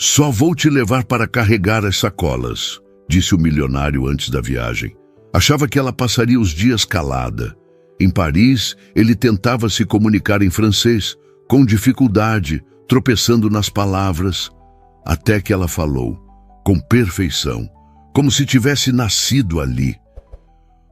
Só vou te levar para carregar as sacolas, disse o milionário antes da viagem. Achava que ela passaria os dias calada. Em Paris, ele tentava se comunicar em francês, com dificuldade, tropeçando nas palavras, até que ela falou, com perfeição, como se tivesse nascido ali.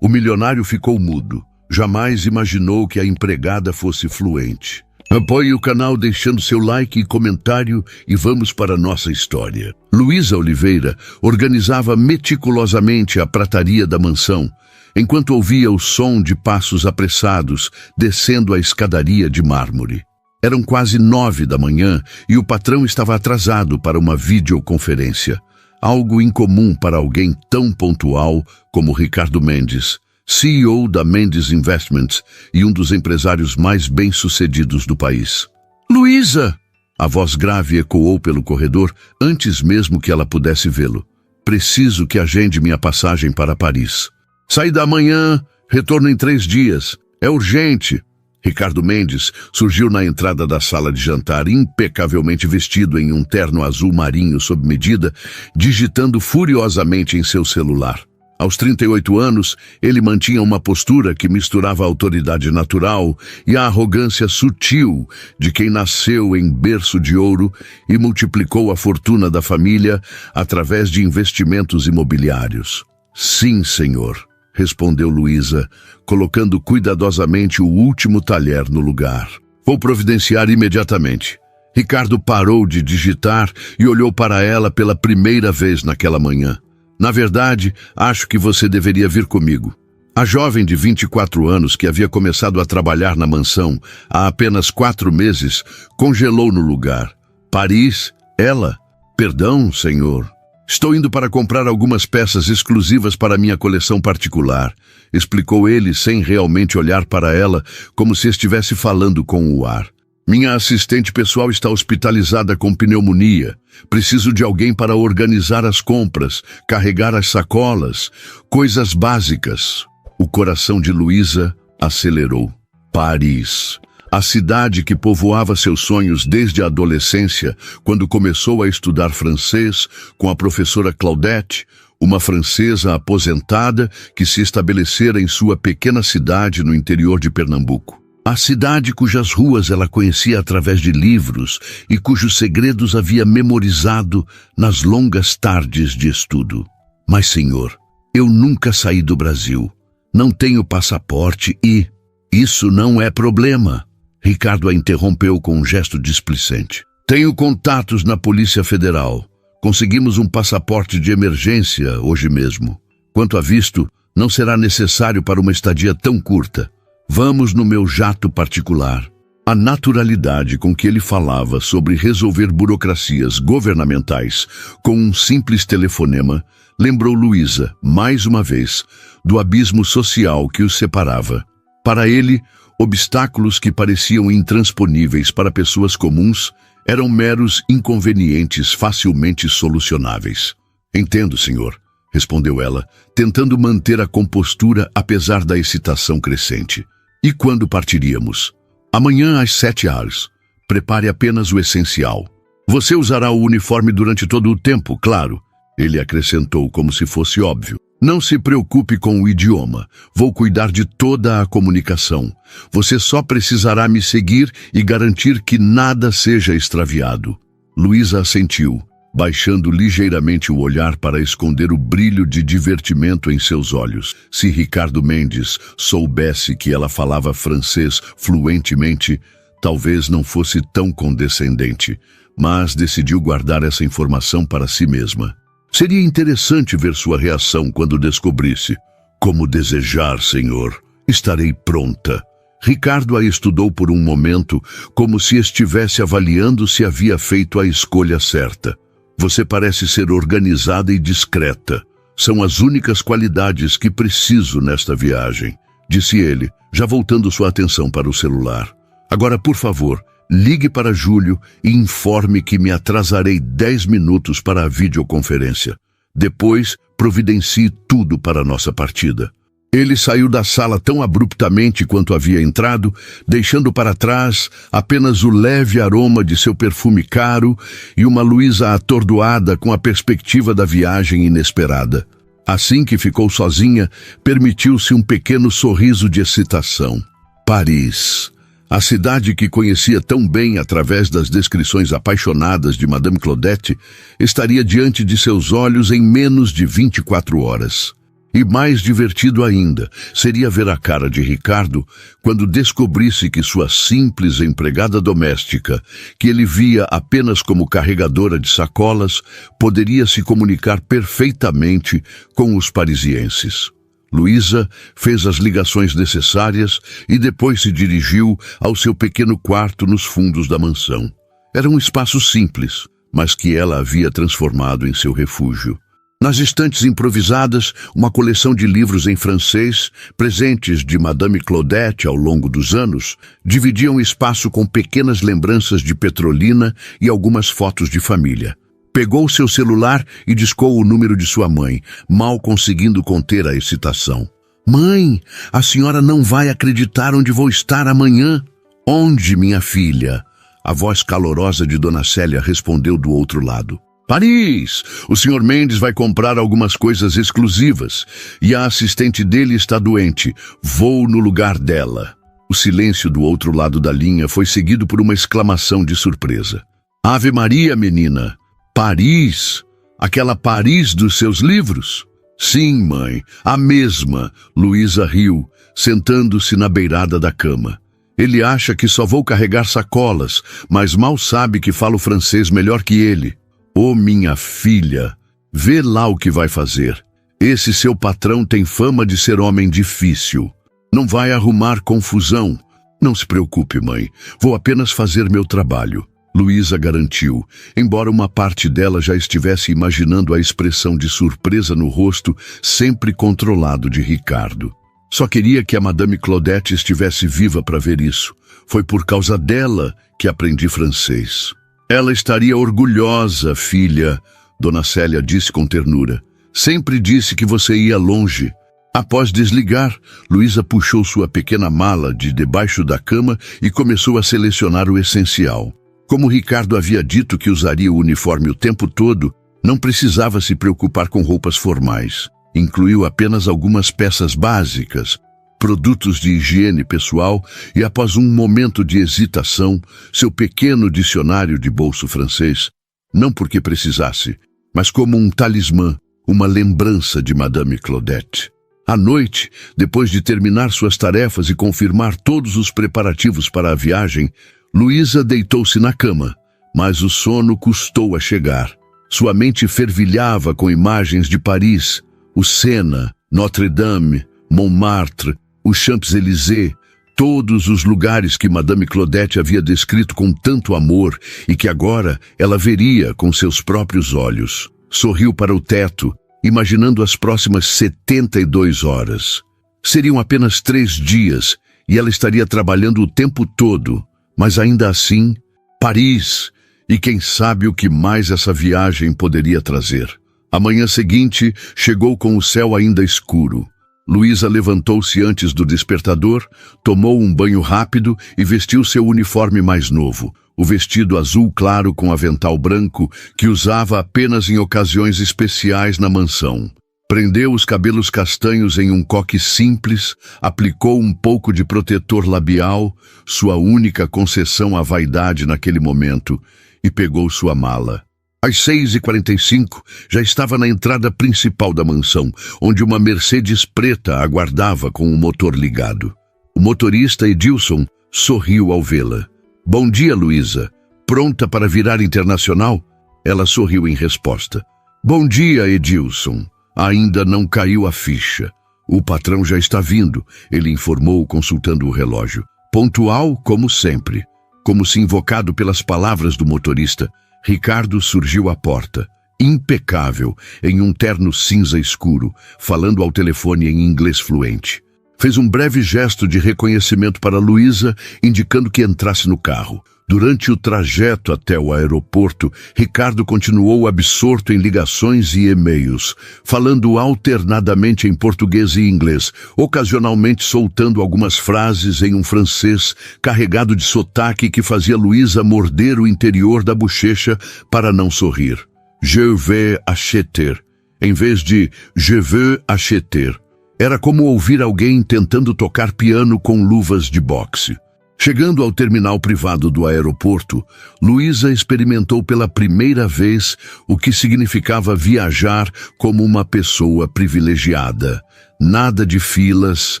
O milionário ficou mudo. Jamais imaginou que a empregada fosse fluente. Apoie o canal deixando seu like e comentário e vamos para a nossa história. Luísa Oliveira organizava meticulosamente a prataria da mansão, enquanto ouvia o som de passos apressados descendo a escadaria de mármore. Eram quase 9 da manhã e o patrão estava atrasado para uma videoconferência, algo incomum para alguém tão pontual como Ricardo Mendes, CEO da Mendes Investments e um dos empresários mais bem-sucedidos do país. Luísa! A voz grave ecoou pelo corredor antes mesmo que ela pudesse vê-lo. Preciso que agende minha passagem para Paris. Saída amanhã, retorno em 3 dias. É urgente. Ricardo Mendes surgiu na entrada da sala de jantar, impecavelmente vestido em um terno azul marinho sob medida, digitando furiosamente em seu celular. Aos 38 anos, ele mantinha uma postura que misturava a autoridade natural e a arrogância sutil de quem nasceu em berço de ouro e multiplicou a fortuna da família através de investimentos imobiliários. Sim, senhor, respondeu Luísa, colocando cuidadosamente o último talher no lugar. Vou providenciar imediatamente. Ricardo parou de digitar e olhou para ela pela primeira vez naquela manhã. Na verdade, acho que você deveria vir comigo. A jovem de 24 anos que havia começado a trabalhar na mansão há apenas 4 meses congelou no lugar. Paris? Ela? Perdão, senhor. Estou indo para comprar algumas peças exclusivas para minha coleção particular, explicou ele sem realmente olhar para ela, como se estivesse falando com o ar. Minha assistente pessoal está hospitalizada com pneumonia. Preciso de alguém para organizar as compras, carregar as sacolas, coisas básicas. O coração de Luísa acelerou. Paris. A cidade que povoava seus sonhos desde a adolescência, quando começou a estudar francês com a professora Claudette, uma francesa aposentada que se estabelecera em sua pequena cidade no interior de Pernambuco. A cidade cujas ruas ela conhecia através de livros e cujos segredos havia memorizado nas longas tardes de estudo. Mas, senhor, eu nunca saí do Brasil. Não tenho passaporte e... Isso não é problema. Ricardo a interrompeu com um gesto displicente. Tenho contatos na Polícia Federal. Conseguimos um passaporte de emergência hoje mesmo. Quanto a visto, não será necessário para uma estadia tão curta. Vamos no meu jato particular. A naturalidade com que ele falava sobre resolver burocracias governamentais com um simples telefonema lembrou Luísa, mais uma vez, do abismo social que os separava. Para ele, obstáculos que pareciam intransponíveis para pessoas comuns eram meros inconvenientes facilmente solucionáveis. Entendo, senhor, respondeu ela, tentando manter a compostura apesar da excitação crescente. E quando partiríamos? Amanhã às 7h. Prepare apenas o essencial. Você usará o uniforme durante todo o tempo, claro. Ele acrescentou como se fosse óbvio. Não se preocupe com o idioma. Vou cuidar de toda a comunicação. Você só precisará me seguir e garantir que nada seja extraviado. Luísa assentiu, baixando ligeiramente o olhar para esconder o brilho de divertimento em seus olhos. Se Ricardo Mendes soubesse que ela falava francês fluentemente, talvez não fosse tão condescendente, mas decidiu guardar essa informação para si mesma. Seria interessante ver sua reação quando descobrisse. Como desejar, senhor. Estarei pronta. Ricardo a estudou por um momento, como se estivesse avaliando se havia feito a escolha certa. Você parece ser organizada e discreta. São as únicas qualidades que preciso nesta viagem, disse ele, já voltando sua atenção para o celular. Agora, por favor, ligue para Júlio e informe que me atrasarei 10 minutos para a videoconferência. Depois, providencie tudo para a nossa partida. Ele saiu da sala tão abruptamente quanto havia entrado, deixando para trás apenas o leve aroma de seu perfume caro e uma Luísa atordoada com a perspectiva da viagem inesperada. Assim que ficou sozinha, permitiu-se um pequeno sorriso de excitação. Paris. A cidade que conhecia tão bem através das descrições apaixonadas de Madame Claudette estaria diante de seus olhos em menos de 24 horas. E mais divertido ainda seria ver a cara de Ricardo quando descobrisse que sua simples empregada doméstica, que ele via apenas como carregadora de sacolas, poderia se comunicar perfeitamente com os parisienses. Luísa fez as ligações necessárias e depois se dirigiu ao seu pequeno quarto nos fundos da mansão. Era um espaço simples, mas que ela havia transformado em seu refúgio. Nas estantes improvisadas, uma coleção de livros em francês, presentes de Madame Claudette ao longo dos anos, dividiam espaço com pequenas lembranças de Petrolina e algumas fotos de família. Pegou seu celular e discou o número de sua mãe, mal conseguindo conter a excitação. "Mãe, a senhora não vai acreditar onde vou estar amanhã." "Onde, minha filha?" A voz calorosa de Dona Célia respondeu do outro lado. "Paris! O Sr. Mendes vai comprar algumas coisas exclusivas e a assistente dele está doente. Vou no lugar dela." O silêncio do outro lado da linha foi seguido por uma exclamação de surpresa. "Ave Maria, menina! Paris? Aquela Paris dos seus livros?" "Sim, mãe, a mesma." Luísa riu, sentando-se na beirada da cama. "Ele acha que só vou carregar sacolas, mas mal sabe que falo francês melhor que ele." "Oh, minha filha, vê lá o que vai fazer. Esse seu patrão tem fama de ser homem difícil. Não vai arrumar confusão." "Não se preocupe, mãe. Vou apenas fazer meu trabalho." Luísa garantiu, embora uma parte dela já estivesse imaginando a expressão de surpresa no rosto sempre controlado de Ricardo. Só queria que a Madame Claudette estivesse viva para ver isso. Foi por causa dela que aprendi francês. "Ela estaria orgulhosa, filha," Dona Célia disse com ternura. "Sempre disse que você ia longe." Após desligar, Luísa puxou sua pequena mala de debaixo da cama e começou a selecionar o essencial. Como Ricardo havia dito que usaria o uniforme o tempo todo, não precisava se preocupar com roupas formais. Incluiu apenas algumas peças básicas, produtos de higiene pessoal e, após um momento de hesitação, seu pequeno dicionário de bolso francês, não porque precisasse, mas como um talismã, uma lembrança de Madame Claudette. À noite, depois de terminar suas tarefas e confirmar todos os preparativos para a viagem, Luísa deitou-se na cama, mas o sono custou a chegar. Sua mente fervilhava com imagens de Paris, o Sena, Notre-Dame, Montmartre, os Champs-Élysées, todos os lugares que Madame Claudette havia descrito com tanto amor e que agora ela veria com seus próprios olhos. Sorriu para o teto, imaginando as próximas 72 horas. Seriam apenas 3 dias e ela estaria trabalhando o tempo todo, mas ainda assim, Paris, e quem sabe o que mais essa viagem poderia trazer. A manhã seguinte chegou com o céu ainda escuro. Luísa levantou-se antes do despertador, tomou um banho rápido e vestiu seu uniforme mais novo, o vestido azul claro com avental branco que usava apenas em ocasiões especiais na mansão. Prendeu os cabelos castanhos em um coque simples, aplicou um pouco de protetor labial, sua única concessão à vaidade naquele momento, e pegou sua mala. Às 6h45, já estava na entrada principal da mansão, onde uma Mercedes preta aguardava com o motor ligado. O motorista Edilson sorriu ao vê-la. "Bom dia, Luísa. Pronta para virar internacional?" Ela sorriu em resposta. "Bom dia, Edilson. Ainda não caiu a ficha. O patrão já está vindo," ele informou, consultando o relógio. Pontual, como sempre. Como se invocado pelas palavras do motorista, Ricardo surgiu à porta, impecável, em um terno cinza escuro, falando ao telefone em inglês fluente. Fez um breve gesto de reconhecimento para Luísa, indicando que entrasse no carro. Durante o trajeto até o aeroporto, Ricardo continuou absorto em ligações e e-mails, falando alternadamente em português e inglês, ocasionalmente soltando algumas frases em um francês carregado de sotaque que fazia Luísa morder o interior da bochecha para não sorrir. Je vais acheter, em vez de je veux acheter. Era como ouvir alguém tentando tocar piano com luvas de boxe. Chegando ao terminal privado do aeroporto, Luísa experimentou pela primeira vez o que significava viajar como uma pessoa privilegiada. Nada de filas,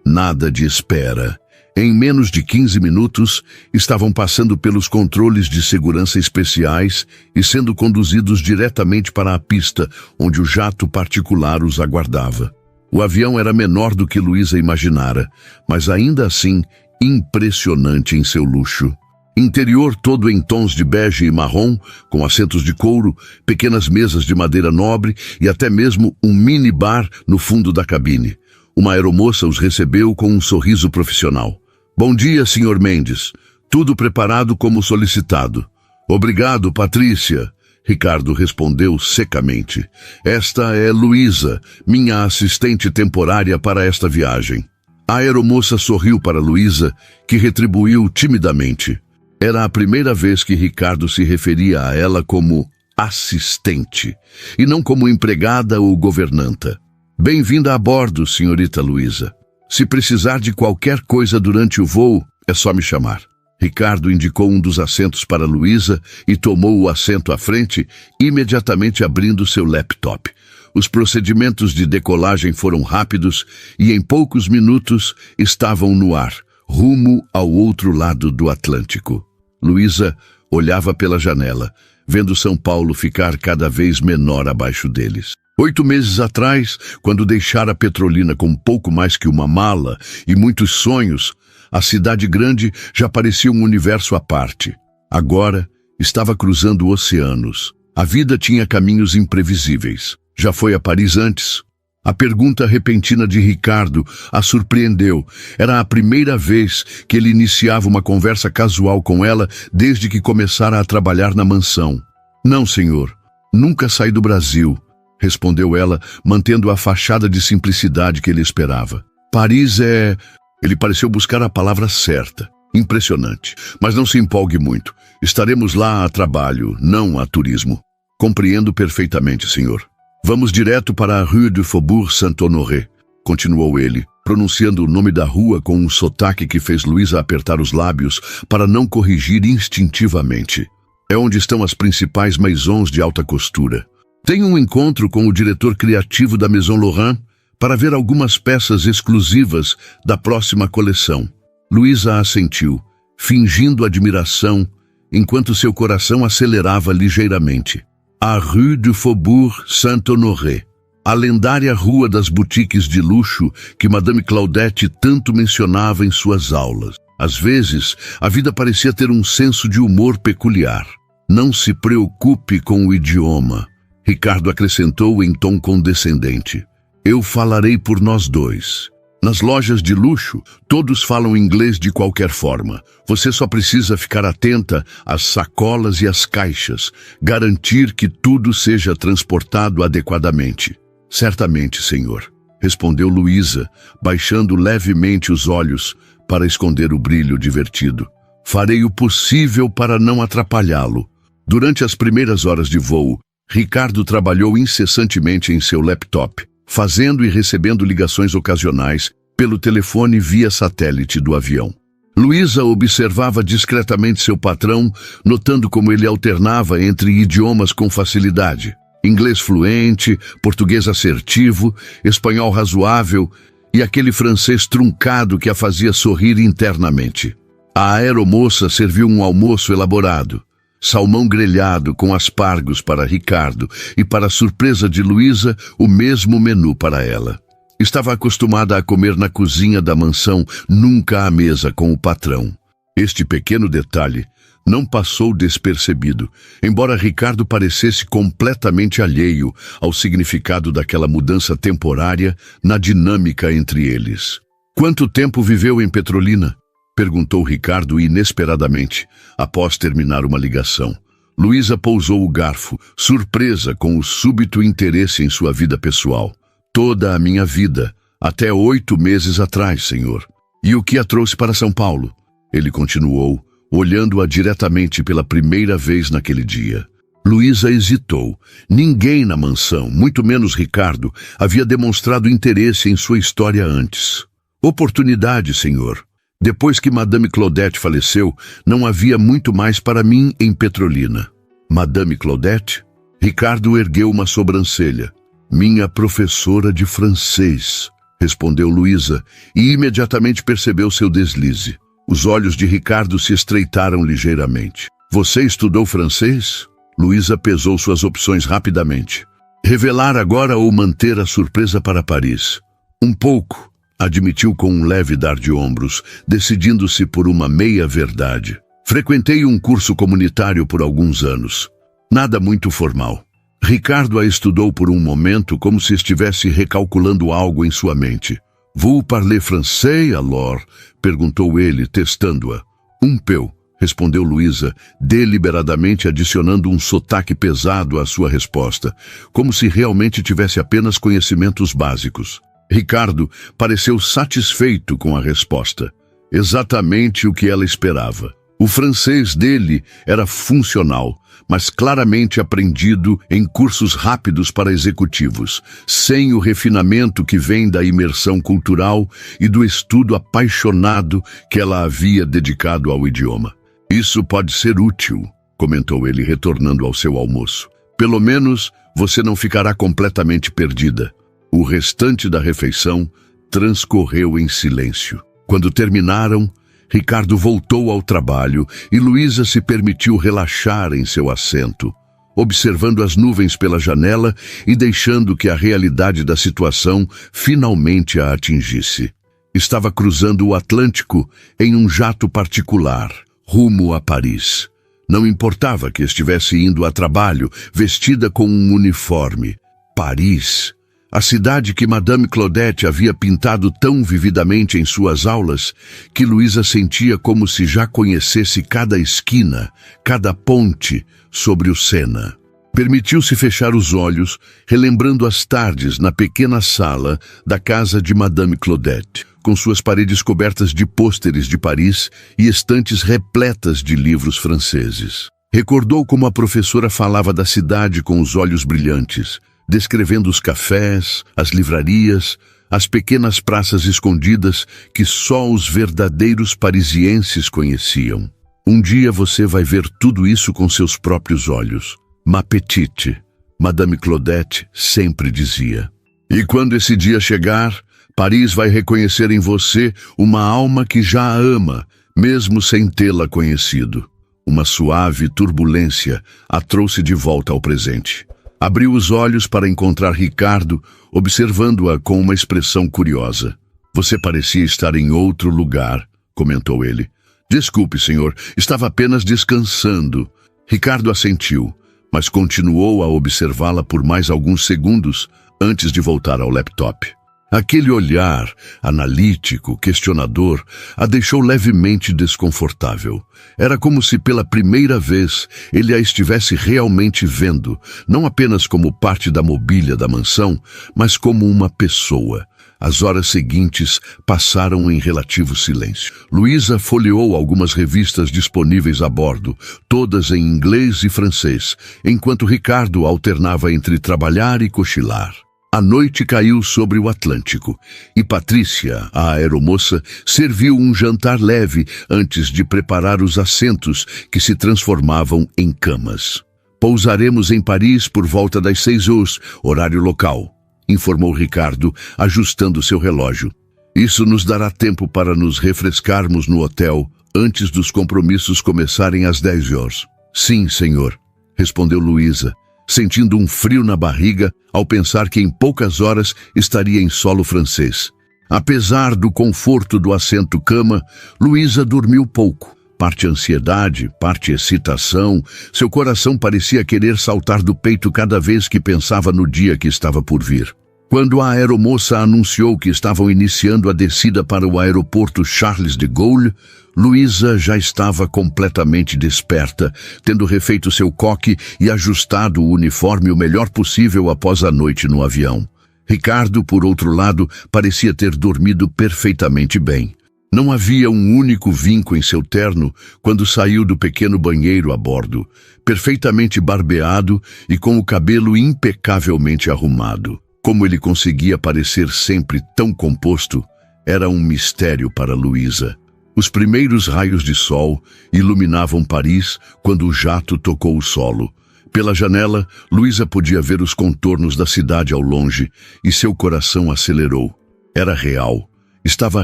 nada de espera. Em menos de 15 minutos, estavam passando pelos controles de segurança especiais e sendo conduzidos diretamente para a pista, onde o jato particular os aguardava. O avião era menor do que Luísa imaginara, mas ainda assim impressionante em seu luxo. Interior todo em tons de bege e marrom, com assentos de couro, pequenas mesas de madeira nobre e até mesmo um mini-bar no fundo da cabine. Uma aeromoça os recebeu com um sorriso profissional. Bom dia, Sr. Mendes. Tudo preparado como solicitado. Obrigado, Patrícia. Ricardo respondeu secamente. Esta é Luísa, minha assistente temporária para esta viagem. A aeromoça sorriu para Luísa, que retribuiu timidamente. Era a primeira vez que Ricardo se referia a ela como assistente, e não como empregada ou governanta. Bem-vinda a bordo, senhorita Luísa. Se precisar de qualquer coisa durante o voo, é só me chamar. Ricardo indicou um dos assentos para Luísa e tomou o assento à frente, imediatamente abrindo seu laptop. Os procedimentos de decolagem foram rápidos e em poucos minutos estavam no ar, rumo ao outro lado do Atlântico. Luísa olhava pela janela, vendo São Paulo ficar cada vez menor abaixo deles. 8 meses atrás, quando deixara Petrolina com pouco mais que uma mala e muitos sonhos, a cidade grande já parecia um universo à parte. Agora, estava cruzando oceanos. A vida tinha caminhos imprevisíveis. Já foi a Paris antes? A pergunta repentina de Ricardo a surpreendeu. Era a primeira vez que ele iniciava uma conversa casual com ela desde que começara a trabalhar na mansão. Não, senhor. Nunca saí do Brasil, respondeu ela, mantendo a fachada de simplicidade que ele esperava. Paris é... Ele pareceu buscar a palavra certa. Impressionante. Mas não se empolgue muito. Estaremos lá a trabalho, não a turismo. Compreendo perfeitamente, senhor. Vamos direto para a Rue du Faubourg Saint-Honoré, continuou ele, pronunciando o nome da rua com um sotaque que fez Luísa apertar os lábios para não corrigir instintivamente. É onde estão as principais maisons de alta costura. Tenho um encontro com o diretor criativo da Maison Laurent para ver algumas peças exclusivas da próxima coleção. Luísa assentiu, fingindo admiração, enquanto seu coração acelerava ligeiramente. A Rue du Faubourg Saint-Honoré, a lendária rua das boutiques de luxo que Madame Claudette tanto mencionava em suas aulas. Às vezes, a vida parecia ter um senso de humor peculiar. Não se preocupe com o idioma, Ricardo acrescentou em tom condescendente. Eu falarei por nós dois. Nas lojas de luxo, todos falam inglês de qualquer forma. Você só precisa ficar atenta às sacolas e às caixas, garantir que tudo seja transportado adequadamente. Certamente, senhor, respondeu Luísa, baixando levemente os olhos para esconder o brilho divertido. Farei o possível para não atrapalhá-lo. Durante as primeiras horas de voo, Ricardo trabalhou incessantemente em seu laptop, fazendo e recebendo ligações ocasionais pelo telefone via satélite do avião. Luísa observava discretamente seu patrão, notando como ele alternava entre idiomas com facilidade. Inglês fluente, português assertivo, espanhol razoável e aquele francês truncado que a fazia sorrir internamente. A aeromoça serviu um almoço elaborado. Salmão grelhado com aspargos para Ricardo e, para a surpresa de Luísa, o mesmo menu para ela. Estava acostumada a comer na cozinha da mansão, nunca à mesa com o patrão. Este pequeno detalhe não passou despercebido, embora Ricardo parecesse completamente alheio ao significado daquela mudança temporária na dinâmica entre eles. Quanto tempo viveu em Petrolina? Perguntou Ricardo inesperadamente, após terminar uma ligação. Luísa pousou o garfo, surpresa com o súbito interesse em sua vida pessoal. Toda a minha vida, até 8 meses atrás, senhor. E o que a trouxe para São Paulo? Ele continuou, olhando-a diretamente pela primeira vez naquele dia. Luísa hesitou. Ninguém na mansão, muito menos Ricardo, havia demonstrado interesse em sua história antes. Oportunidade, senhor. Depois que Madame Claudette faleceu, não havia muito mais para mim em Petrolina. Madame Claudette? Ricardo ergueu uma sobrancelha. Minha professora de francês, respondeu Luísa, e imediatamente percebeu seu deslize. Os olhos de Ricardo se estreitaram ligeiramente. Você estudou francês? Luísa pesou suas opções rapidamente. Revelar agora ou manter a surpresa para Paris? Um pouco, admitiu com um leve dar de ombros, decidindo-se por uma meia-verdade. Frequentei um curso comunitário por alguns anos. Nada muito formal. Ricardo a estudou por um momento como se estivesse recalculando algo em sua mente. Vous parlez français, alors? Perguntou ele, testando-a. Um peu, respondeu Luísa, deliberadamente adicionando um sotaque pesado à sua resposta, como se realmente tivesse apenas conhecimentos básicos. Ricardo pareceu satisfeito com a resposta. Exatamente o que ela esperava. O francês dele era funcional, mas claramente aprendido em cursos rápidos para executivos, sem o refinamento que vem da imersão cultural e do estudo apaixonado que ela havia dedicado ao idioma. Isso pode ser útil, comentou ele, retornando ao seu almoço. Pelo menos você não ficará completamente perdida. O restante da refeição transcorreu em silêncio. Quando terminaram, Ricardo voltou ao trabalho e Luísa se permitiu relaxar em seu assento, observando as nuvens pela janela e deixando que a realidade da situação finalmente a atingisse. Estava cruzando o Atlântico em um jato particular, rumo a Paris. Não importava que estivesse indo a trabalho, vestida com um uniforme. Paris, a cidade que Madame Claudette havia pintado tão vividamente em suas aulas, que Luísa sentia como se já conhecesse cada esquina, cada ponte sobre o Sena. Permitiu-se fechar os olhos, relembrando as tardes na pequena sala da casa de Madame Claudette, com suas paredes cobertas de pôsteres de Paris e estantes repletas de livros franceses. Recordou como a professora falava da cidade com os olhos brilhantes, descrevendo os cafés, as livrarias, as pequenas praças escondidas que só os verdadeiros parisienses conheciam. Um dia você vai ver tudo isso com seus próprios olhos. Ma petite, Madame Claudette sempre dizia. E quando esse dia chegar, Paris vai reconhecer em você uma alma que já a ama, mesmo sem tê-la conhecido. Uma suave turbulência a trouxe de volta ao presente. Abriu os olhos para encontrar Ricardo, observando-a com uma expressão curiosa. Você parecia estar em outro lugar, comentou ele. Desculpe, senhor, estava apenas descansando. Ricardo assentiu, mas continuou a observá-la por mais alguns segundos antes de voltar ao laptop. Aquele olhar analítico, questionador, a deixou levemente desconfortável. Era como se pela primeira vez ele a estivesse realmente vendo, não apenas como parte da mobília da mansão, mas como uma pessoa. As horas seguintes passaram em relativo silêncio. Luísa folheou algumas revistas disponíveis a bordo, todas em inglês e francês, enquanto Ricardo alternava entre trabalhar e cochilar. A noite caiu sobre o Atlântico, e Patrícia, a aeromoça, serviu um jantar leve antes de preparar os assentos que se transformavam em camas. Pousaremos em Paris por volta das 6 horas, horário local, informou Ricardo, ajustando seu relógio. Isso nos dará tempo para nos refrescarmos no hotel antes dos compromissos começarem às 10 horas. Sim, senhor, respondeu Luísa, sentindo um frio na barriga ao pensar que em poucas horas estaria em solo francês. Apesar do conforto do assento-cama, Luísa dormiu pouco. Parte ansiedade, parte excitação, seu coração parecia querer saltar do peito cada vez que pensava no dia que estava por vir. Quando a aeromoça anunciou que estavam iniciando a descida para o aeroporto Charles de Gaulle, Luísa já estava completamente desperta, tendo refeito seu coque e ajustado o uniforme o melhor possível após a noite no avião. Ricardo, por outro lado, parecia ter dormido perfeitamente bem. Não havia um único vinco em seu terno quando saiu do pequeno banheiro a bordo, perfeitamente barbeado e com o cabelo impecavelmente arrumado. Como ele conseguia parecer sempre tão composto, era um mistério para Luísa. Os primeiros raios de sol iluminavam Paris quando o jato tocou o solo. Pela janela, Luísa podia ver os contornos da cidade ao longe e seu coração acelerou. Era real. Estava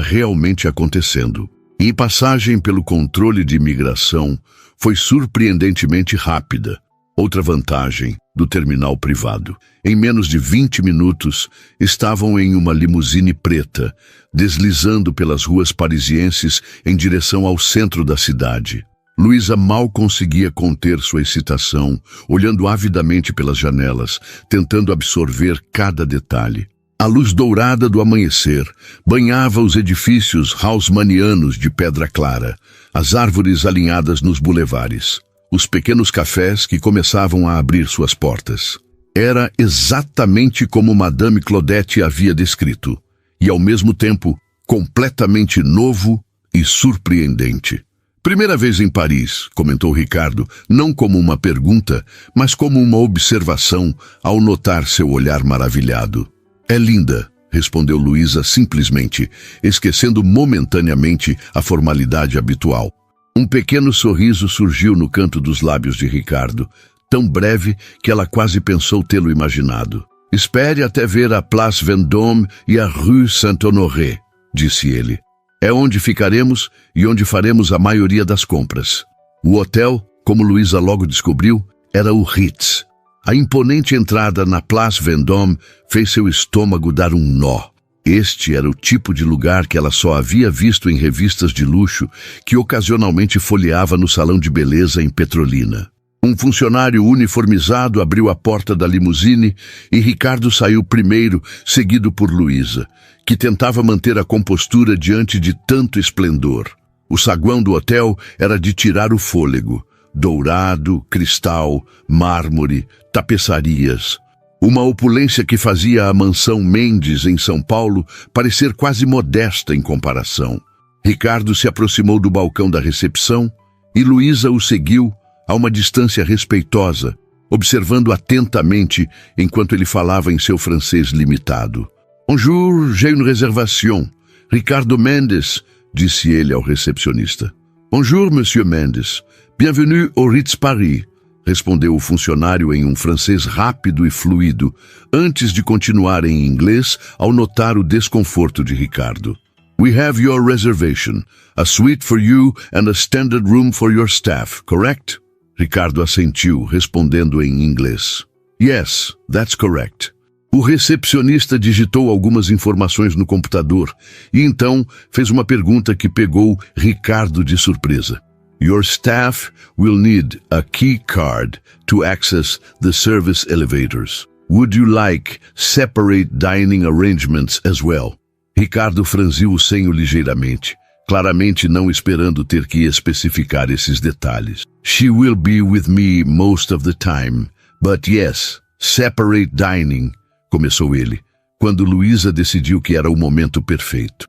realmente acontecendo. E passagem pelo controle de imigração foi surpreendentemente rápida. Outra vantagem do terminal privado. Em menos de 20 minutos, estavam em uma limusine preta, deslizando pelas ruas parisienses em direção ao centro da cidade. Luísa mal conseguia conter sua excitação, olhando avidamente pelas janelas, tentando absorver cada detalhe. A luz dourada do amanhecer banhava os edifícios haussmannianos de pedra clara, as árvores alinhadas nos bulevares, os pequenos cafés que começavam a abrir suas portas. Era exatamente como Madame Claudette havia descrito, e ao mesmo tempo completamente novo e surpreendente. Primeira vez em Paris, comentou Ricardo, não como uma pergunta, mas como uma observação ao notar seu olhar maravilhado. É linda, respondeu Luísa simplesmente, esquecendo momentaneamente a formalidade habitual. Um pequeno sorriso surgiu no canto dos lábios de Ricardo, tão breve que ela quase pensou tê-lo imaginado. Espere até ver a Place Vendôme e a Rue Saint-Honoré, disse ele. É onde ficaremos e onde faremos a maioria das compras. O hotel, como Luísa logo descobriu, era o Ritz. A imponente entrada na Place Vendôme fez seu estômago dar um nó. Este era o tipo de lugar que ela só havia visto em revistas de luxo que ocasionalmente folheava no salão de beleza em Petrolina. Um funcionário uniformizado abriu a porta da limusine e Ricardo saiu primeiro, seguido por Luísa, que tentava manter a compostura diante de tanto esplendor. O saguão do hotel era de tirar o fôlego. Dourado, cristal, mármore, tapeçarias. Uma opulência que fazia a mansão Mendes, em São Paulo, parecer quase modesta em comparação. Ricardo se aproximou do balcão da recepção e Luísa o seguiu a uma distância respeitosa, observando atentamente enquanto ele falava em seu francês limitado. Bonjour, j'ai une réservation. Ricardo Mendes, disse ele ao recepcionista. Bonjour, Monsieur Mendes. Bienvenue au Ritz Paris, respondeu o funcionário em um francês rápido e fluido, antes de continuar em inglês ao notar o desconforto de Ricardo. We have your reservation, a suite for you and a standard room for your staff, correct? Ricardo assentiu, respondendo em inglês. Yes, that's correct. O recepcionista digitou algumas informações no computador e então fez uma pergunta que pegou Ricardo de surpresa. Your staff will need a key card to access the service elevators. Would you like separate dining arrangements as well? Ricardo franziu o senho ligeiramente, claramente não esperando ter que especificar esses detalhes. She will be with me most of the time, but yes, separate dining, começou ele, quando Luísa decidiu que era o momento perfeito.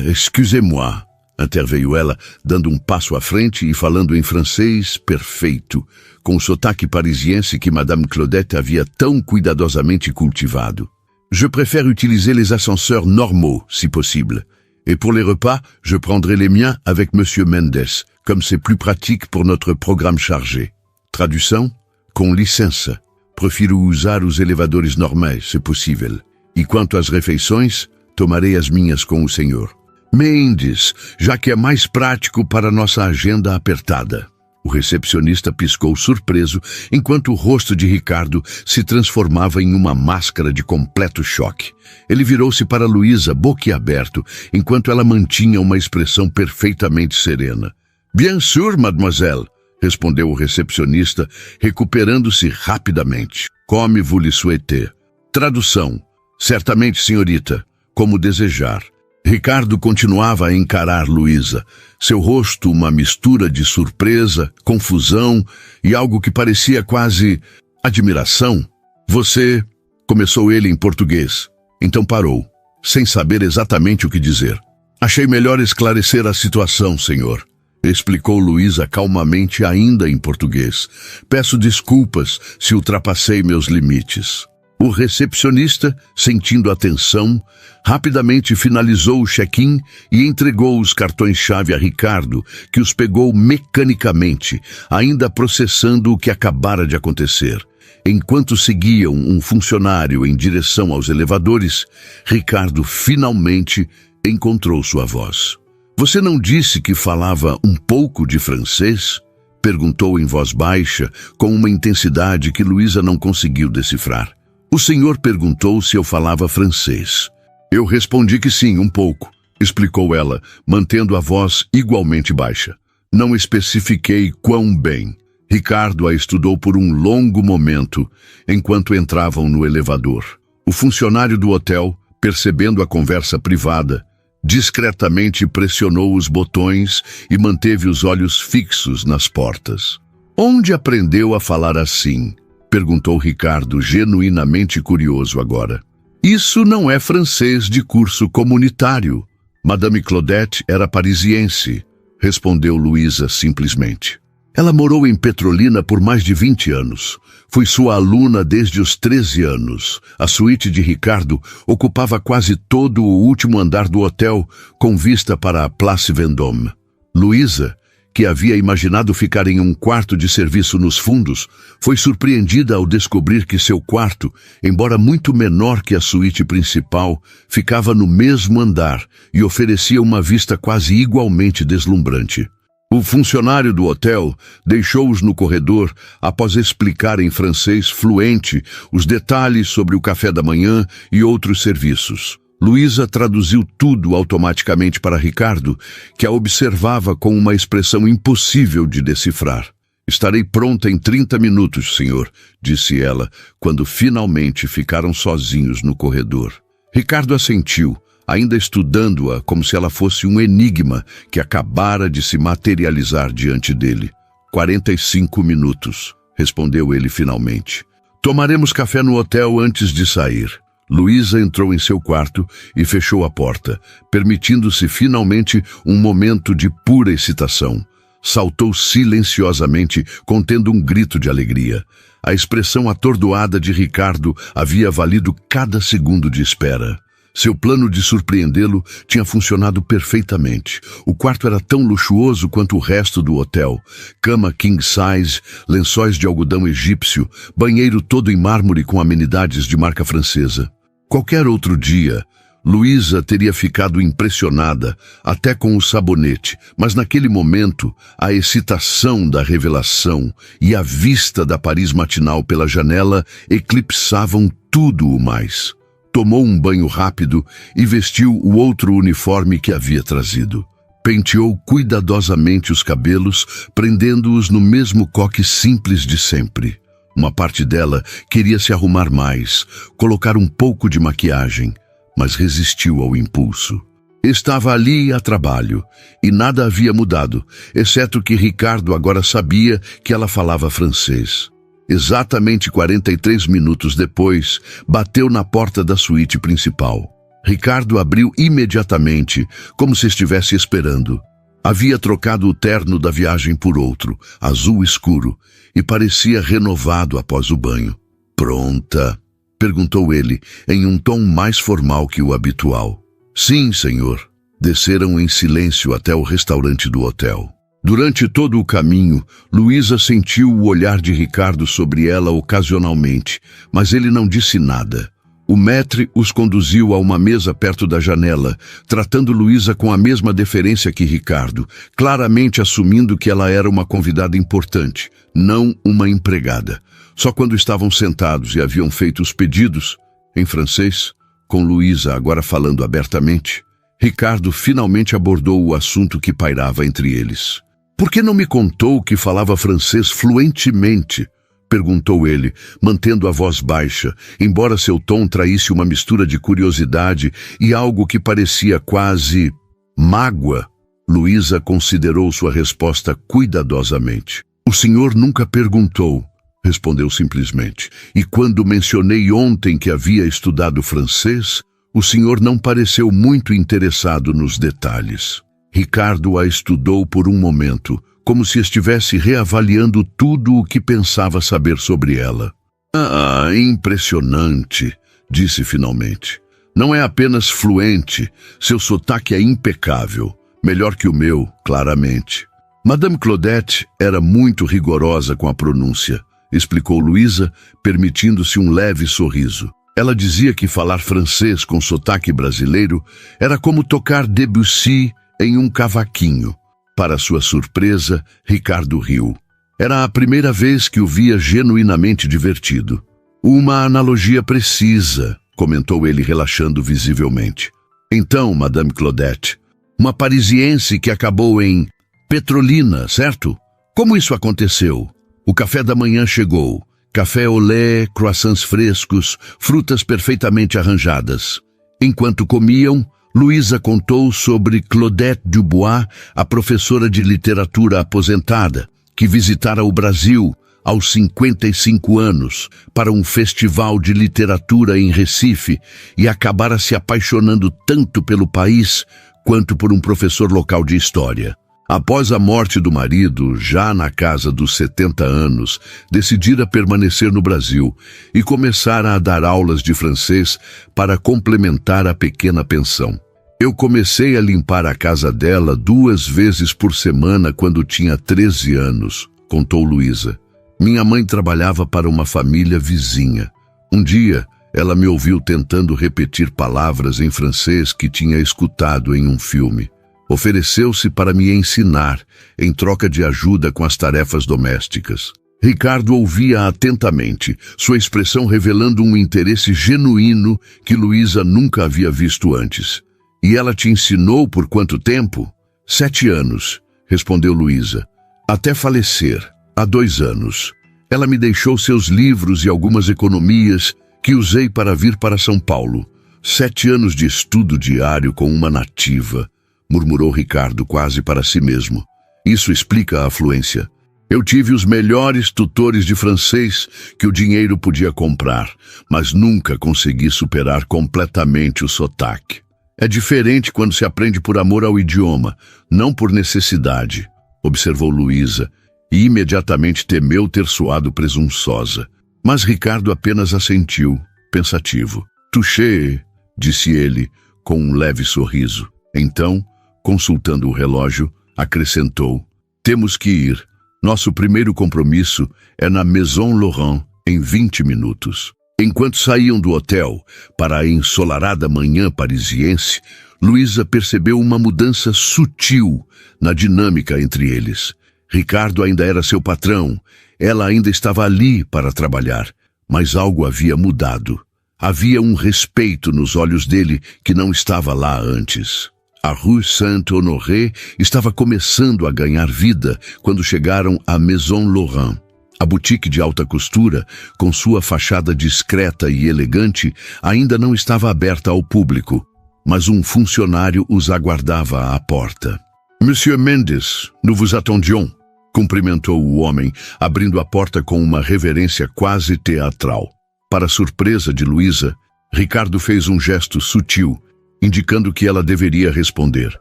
Excusez-moi, interveio ela, dando um passo à frente e falando em francês perfeito, com o sotaque parisiense que Madame Claudette havia tão cuidadosamente cultivado. Je préfère utiliser les ascenseurs normaux, si possible. Et pour les repas, je prendrai les miens avec Monsieur Mendes, comme c'est plus pratique pour notre programme chargé. Tradução? Com licença. Prefiro usar os elevadores normais, se possível. E quanto às refeições, tomarei as minhas com o senhor. Mendes, já que é mais prático para nossa agenda apertada. O recepcionista piscou surpreso, enquanto o rosto de Ricardo se transformava em uma máscara de completo choque. Ele virou-se para Luísa, boquiaberto, enquanto ela mantinha uma expressão perfeitamente serena. Bien sûr, mademoiselle, respondeu o recepcionista, recuperando-se rapidamente. Comme vous le souhaitez. Tradução. Certamente, senhorita, como desejar. Ricardo continuava a encarar Luísa, seu rosto uma mistura de surpresa, confusão e algo que parecia quase admiração. Você... Começou ele em português, então parou, sem saber exatamente o que dizer. Achei melhor esclarecer a situação, senhor, explicou Luísa calmamente ainda em português. Peço desculpas se ultrapassei meus limites. O recepcionista, sentindo a tensão, rapidamente finalizou o check-in e entregou os cartões-chave a Ricardo, que os pegou mecanicamente, ainda processando o que acabara de acontecer. Enquanto seguiam um funcionário em direção aos elevadores, Ricardo finalmente encontrou sua voz. Você não disse que falava um pouco de francês? Perguntou em voz baixa, com uma intensidade que Luísa não conseguiu decifrar. O senhor perguntou se eu falava francês. Eu respondi que sim, um pouco, explicou ela, mantendo a voz igualmente baixa. Não especifiquei quão bem. Ricardo a estudou por um longo momento, enquanto entravam no elevador. O funcionário do hotel, percebendo a conversa privada, discretamente pressionou os botões e manteve os olhos fixos nas portas. Onde aprendeu a falar assim? Perguntou Ricardo, genuinamente curioso agora. Isso não é francês de curso comunitário. Madame Claudette era parisiense, respondeu Luísa simplesmente. Ela morou em Petrolina por mais de 20 anos. Fui sua aluna desde os 13 anos. A suíte de Ricardo ocupava quase todo o último andar do hotel, com vista para a Place Vendôme. Luísa, que havia imaginado ficar em um quarto de serviço nos fundos, foi surpreendida ao descobrir que seu quarto, embora muito menor que a suíte principal, ficava no mesmo andar e oferecia uma vista quase igualmente deslumbrante. O funcionário do hotel deixou-os no corredor após explicar em francês fluente os detalhes sobre o café da manhã e outros serviços. Luísa traduziu tudo automaticamente para Ricardo, que a observava com uma expressão impossível de decifrar. Estarei pronta em 30 minutos, senhor, disse ela, quando finalmente ficaram sozinhos no corredor. Ricardo assentiu, ainda estudando-a como se ela fosse um enigma que acabara de se materializar diante dele. 45 minutos, respondeu ele finalmente. Tomaremos café no hotel antes de sair. Luísa entrou em seu quarto e fechou a porta, permitindo-se finalmente um momento de pura excitação. Saltou silenciosamente, contendo um grito de alegria. A expressão atordoada de Ricardo havia valido cada segundo de espera. Seu plano de surpreendê-lo tinha funcionado perfeitamente. O quarto era tão luxuoso quanto o resto do hotel. Cama king size, lençóis de algodão egípcio, banheiro todo em mármore com amenidades de marca francesa. Qualquer outro dia, Luísa teria ficado impressionada, até com o sabonete, mas naquele momento, a excitação da revelação e a vista da Paris matinal pela janela eclipsavam tudo o mais. Tomou um banho rápido e vestiu o outro uniforme que havia trazido. Penteou cuidadosamente os cabelos, prendendo-os no mesmo coque simples de sempre. Uma parte dela queria se arrumar mais, colocar um pouco de maquiagem, mas resistiu ao impulso. Estava ali a trabalho, e nada havia mudado, exceto que Ricardo agora sabia que ela falava francês. Exatamente 43 minutos depois, bateu na porta da suíte principal. Ricardo abriu imediatamente, como se estivesse esperando. Havia trocado o terno da viagem por outro, azul escuro, e parecia renovado após o banho. Pronta? Perguntou ele, em um tom mais formal que o habitual. Sim, senhor. Desceram em silêncio até o restaurante do hotel. Durante todo o caminho, Luísa sentiu o olhar de Ricardo sobre ela ocasionalmente, mas ele não disse nada. O maître os conduziu a uma mesa perto da janela, tratando Luísa com a mesma deferência que Ricardo, claramente assumindo que ela era uma convidada importante, não uma empregada. Só quando estavam sentados e haviam feito os pedidos, em francês, com Luísa agora falando abertamente, Ricardo finalmente abordou o assunto que pairava entre eles. Por que não me contou que falava francês fluentemente? perguntou ele, mantendo a voz baixa, embora seu tom traísse uma mistura de curiosidade e algo que parecia quase mágoa. Luísa considerou sua resposta cuidadosamente. O senhor nunca perguntou, respondeu simplesmente. E quando mencionei ontem que havia estudado francês, o senhor não pareceu muito interessado nos detalhes. Ricardo a estudou por um momento, como se estivesse reavaliando tudo o que pensava saber sobre ela. Ah, impressionante, disse finalmente. Não é apenas fluente, seu sotaque é impecável. Melhor que o meu, claramente. Madame Claudette era muito rigorosa com a pronúncia, explicou Luísa, permitindo-se um leve sorriso. Ela dizia que falar francês com sotaque brasileiro era como tocar Debussy em um cavaquinho. Para sua surpresa, Ricardo riu. Era a primeira vez que o via genuinamente divertido. Uma analogia precisa, comentou ele relaxando visivelmente. Então, Madame Claudette, uma parisiense que acabou em Petrolina, certo? Como isso aconteceu? O café da manhã chegou. Café au lait, croissants frescos, frutas perfeitamente arranjadas. Enquanto comiam, Luísa contou sobre Claudette Dubois, a professora de literatura aposentada, que visitara o Brasil aos 55 anos para um festival de literatura em Recife e acabara se apaixonando tanto pelo país quanto por um professor local de história. Após a morte do marido, já na casa dos 70 anos, decidira permanecer no Brasil e começara a dar aulas de francês para complementar a pequena pensão. Eu comecei a limpar a casa dela 2 vezes por semana quando tinha 13 anos, contou Luísa. Minha mãe trabalhava para uma família vizinha. Um dia, ela me ouviu tentando repetir palavras em francês que tinha escutado em um filme. Ofereceu-se para me ensinar, em troca de ajuda com as tarefas domésticas. Ricardo ouvia atentamente, sua expressão revelando um interesse genuíno que Luísa nunca havia visto antes. E ela te ensinou por quanto tempo? 7 anos, respondeu Luísa. Até falecer, há 2 anos. Ela me deixou seus livros e algumas economias que usei para vir para São Paulo. 7 anos de estudo diário com uma nativa, murmurou Ricardo quase para si mesmo. Isso explica a fluência. Eu tive os melhores tutores de francês que o dinheiro podia comprar, mas nunca consegui superar completamente o sotaque. É diferente quando se aprende por amor ao idioma, não por necessidade, observou Luísa, e imediatamente temeu ter soado presunçosa. Mas Ricardo apenas assentiu, pensativo. Touché, disse ele, com um leve sorriso. Então, consultando o relógio, acrescentou: temos que ir. Nosso primeiro compromisso é na Maison Laurent em 20 minutos. Enquanto saíam do hotel para a ensolarada manhã parisiense, Luísa percebeu uma mudança sutil na dinâmica entre eles. Ricardo ainda era seu patrão, ela ainda estava ali para trabalhar, mas algo havia mudado. Havia um respeito nos olhos dele que não estava lá antes. A Rue Saint-Honoré estava começando a ganhar vida quando chegaram à Maison Laurent. A boutique de alta costura, com sua fachada discreta e elegante, ainda não estava aberta ao público, mas um funcionário os aguardava à porta. Monsieur Mendes, nous vous attendions, cumprimentou o homem, abrindo a porta com uma reverência quase teatral. Para surpresa de Luísa, Ricardo fez um gesto sutil, indicando que ela deveria responder.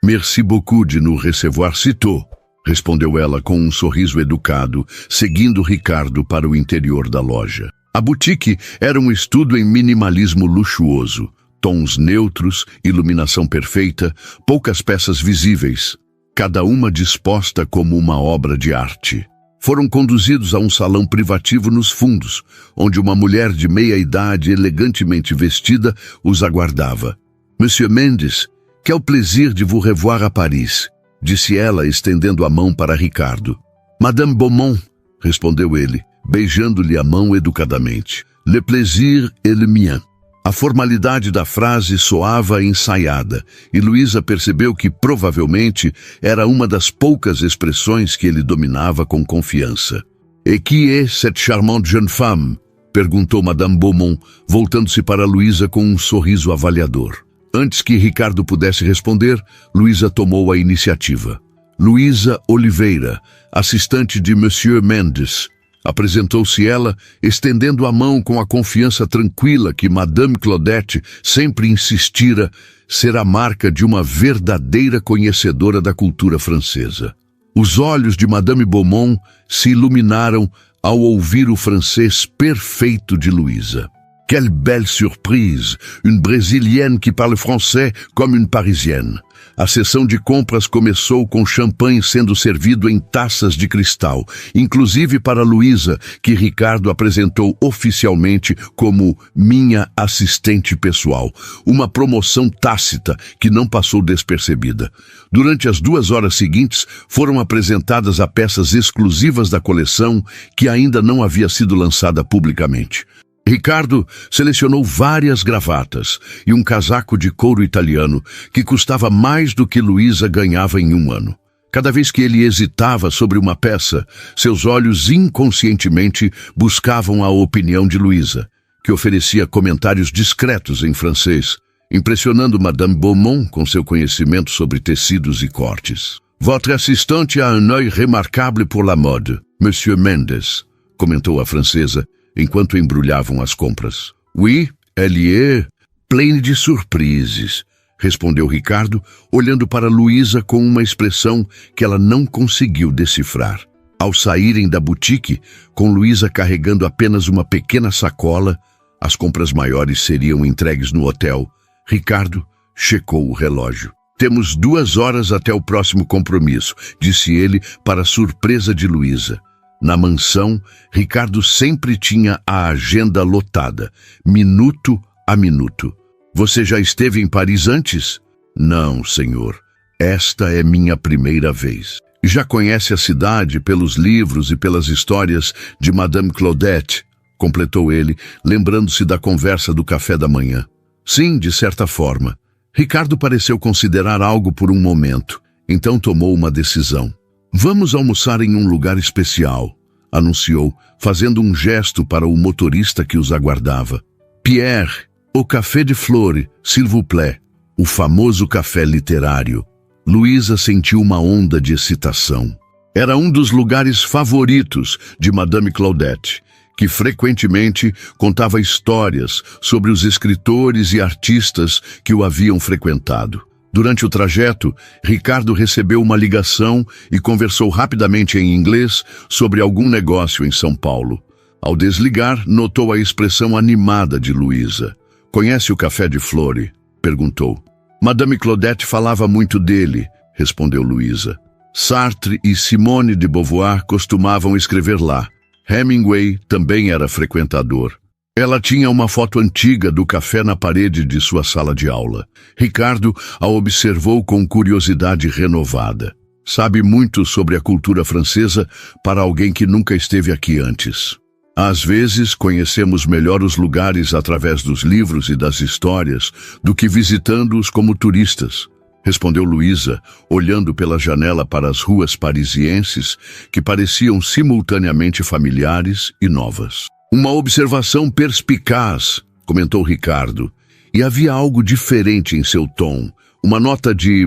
Merci beaucoup de nous recevoir si tôt, respondeu ela com um sorriso educado, seguindo Ricardo para o interior da loja. A boutique era um estudo em minimalismo luxuoso, tons neutros, iluminação perfeita, poucas peças visíveis, cada uma disposta como uma obra de arte. Foram conduzidos a um salão privativo nos fundos, onde uma mulher de meia-idade elegantemente vestida os aguardava. Monsieur Mendes, quel plaisir de vous revoir à Paris, disse ela, estendendo a mão para Ricardo. Madame Beaumont, respondeu ele, beijando-lhe a mão educadamente. Le plaisir est le mien. A formalidade da frase soava ensaiada, e Luísa percebeu que provavelmente era uma das poucas expressões que ele dominava com confiança. Et qui est cette charmante jeune femme? Perguntou Madame Beaumont, voltando-se para Luísa com um sorriso avaliador. Antes que Ricardo pudesse responder, Luísa tomou a iniciativa. Luísa Oliveira, assistente de Monsieur Mendes. Apresentou-se ela, estendendo a mão com a confiança tranquila que Madame Claudette sempre insistira ser a marca de uma verdadeira conhecedora da cultura francesa. Os olhos de Madame Beaumont se iluminaram ao ouvir o francês perfeito de Luísa. Quelle belle surprise! Une brésilienne qui parle français comme une parisienne. A sessão de compras começou com champanhe sendo servido em taças de cristal, inclusive para Luísa, que Ricardo apresentou oficialmente como minha assistente pessoal, uma promoção tácita que não passou despercebida. Durante as 2 horas seguintes, foram apresentadas as peças exclusivas da coleção que ainda não havia sido lançada publicamente. Ricardo selecionou várias gravatas e um casaco de couro italiano que custava mais do que Luísa ganhava em 1 ano. Cada vez que ele hesitava sobre uma peça, seus olhos inconscientemente buscavam a opinião de Luísa, que oferecia comentários discretos em francês, impressionando Madame Beaumont com seu conhecimento sobre tecidos e cortes. Votre assistante a un œil remarquable pour la mode, Monsieur Mendes, comentou a francesa, enquanto embrulhavam as compras. Oui, elle est pleine de surprises, respondeu Ricardo, olhando para Luísa com uma expressão que ela não conseguiu decifrar. Ao saírem da boutique, com Luísa carregando apenas uma pequena sacola, as compras maiores seriam entregues no hotel. Ricardo checou o relógio. Temos 2 horas até o próximo compromisso, disse ele para surpresa de Luísa. Na mansão, Ricardo sempre tinha a agenda lotada, minuto a minuto. Você já esteve em Paris antes? Não, senhor. Esta é minha primeira vez. Já conhece a cidade pelos livros e pelas histórias de Madame Claudette, completou ele, lembrando-se da conversa do café da manhã. Sim, de certa forma. Ricardo pareceu considerar algo por um momento, então tomou uma decisão. Vamos almoçar em um lugar especial, anunciou, fazendo um gesto para o motorista que os aguardava. Pierre, au Café de Flore, s'il vous plaît, o famoso café literário. Luísa sentiu uma onda de excitação. Era um dos lugares favoritos de Madame Claudette, que frequentemente contava histórias sobre os escritores e artistas que o haviam frequentado. Durante o trajeto, Ricardo recebeu uma ligação e conversou rapidamente em inglês sobre algum negócio em São Paulo. Ao desligar, notou a expressão animada de Luísa. Conhece o Café de Flore? Perguntou. Madame Claudette falava muito dele, respondeu Luísa. Sartre e Simone de Beauvoir costumavam escrever lá. Hemingway também era frequentador. Ela tinha uma foto antiga do café na parede de sua sala de aula. Ricardo a observou com curiosidade renovada. Sabe muito sobre a cultura francesa para alguém que nunca esteve aqui antes. Às vezes, conhecemos melhor os lugares através dos livros e das histórias do que visitando-os como turistas, respondeu Luísa, olhando pela janela para as ruas parisienses que pareciam simultaneamente familiares e novas. Uma observação perspicaz, comentou Ricardo, e havia algo diferente em seu tom, uma nota de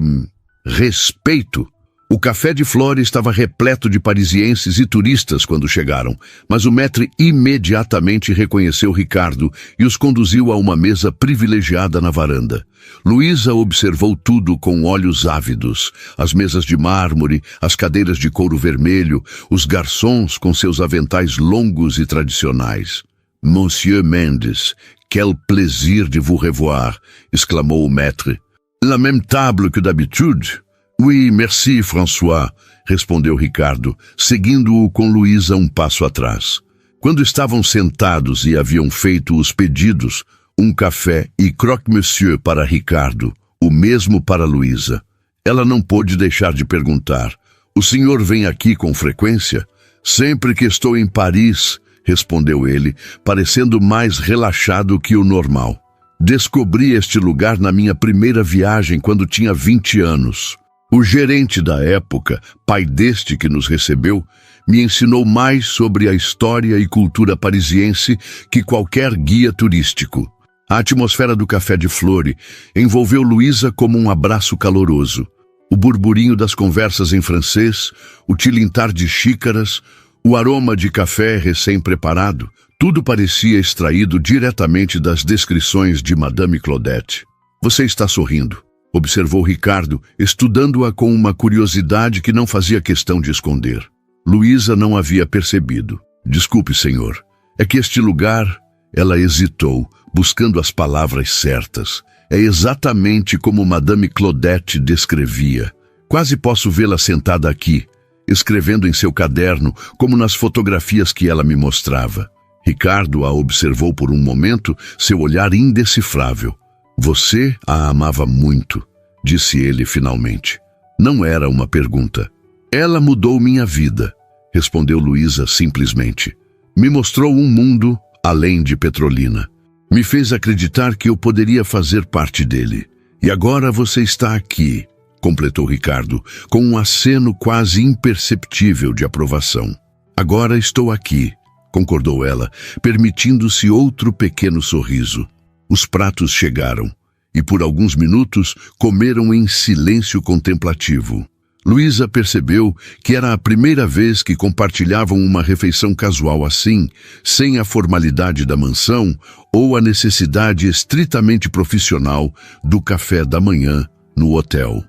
respeito. O Café de Flore estava repleto de parisienses e turistas quando chegaram, mas o maître imediatamente reconheceu Ricardo e os conduziu a uma mesa privilegiada na varanda. Luísa observou tudo com olhos ávidos, as mesas de mármore, as cadeiras de couro vermelho, os garçons com seus aventais longos e tradicionais. Monsieur Mendes, quel plaisir de vous revoir, exclamou o maître. La même table que d'habitude? Oui, merci, François, respondeu Ricardo, seguindo-o com Luísa um passo atrás. Quando estavam sentados e haviam feito os pedidos, um café e croque-monsieur para Ricardo, o mesmo para Luísa. Ela não pôde deixar de perguntar, o senhor vem aqui com frequência? Sempre que estou em Paris, respondeu ele, parecendo mais relaxado que o normal. Descobri este lugar na minha primeira viagem quando tinha 20 anos. O gerente da época, pai deste que nos recebeu, me ensinou mais sobre a história e cultura parisiense que qualquer guia turístico. A atmosfera do Café de Flore envolveu Luísa como um abraço caloroso. O burburinho das conversas em francês, o tilintar de xícaras, o aroma de café recém-preparado, tudo parecia extraído diretamente das descrições de Madame Claudette. Você está sorrindo, observou Ricardo, estudando-a com uma curiosidade que não fazia questão de esconder. Luísa não havia percebido. Desculpe, senhor. É que este lugar... Ela hesitou, buscando as palavras certas. É exatamente como Madame Claudette descrevia. Quase posso vê-la sentada aqui, escrevendo em seu caderno, como nas fotografias que ela me mostrava. Ricardo a observou por um momento, seu olhar indecifrável. Você a amava muito, disse ele finalmente. Não era uma pergunta. Ela mudou minha vida, respondeu Luísa simplesmente. Me mostrou um mundo além de Petrolina. Me fez acreditar que eu poderia fazer parte dele. E agora você está aqui, completou Ricardo, com um aceno quase imperceptível de aprovação. Agora estou aqui, concordou ela, permitindo-se outro pequeno sorriso. Os pratos chegaram, e por alguns minutos comeram em silêncio contemplativo. Luísa percebeu que era a primeira vez que compartilhavam uma refeição casual assim, sem a formalidade da mansão ou a necessidade estritamente profissional do café da manhã no hotel.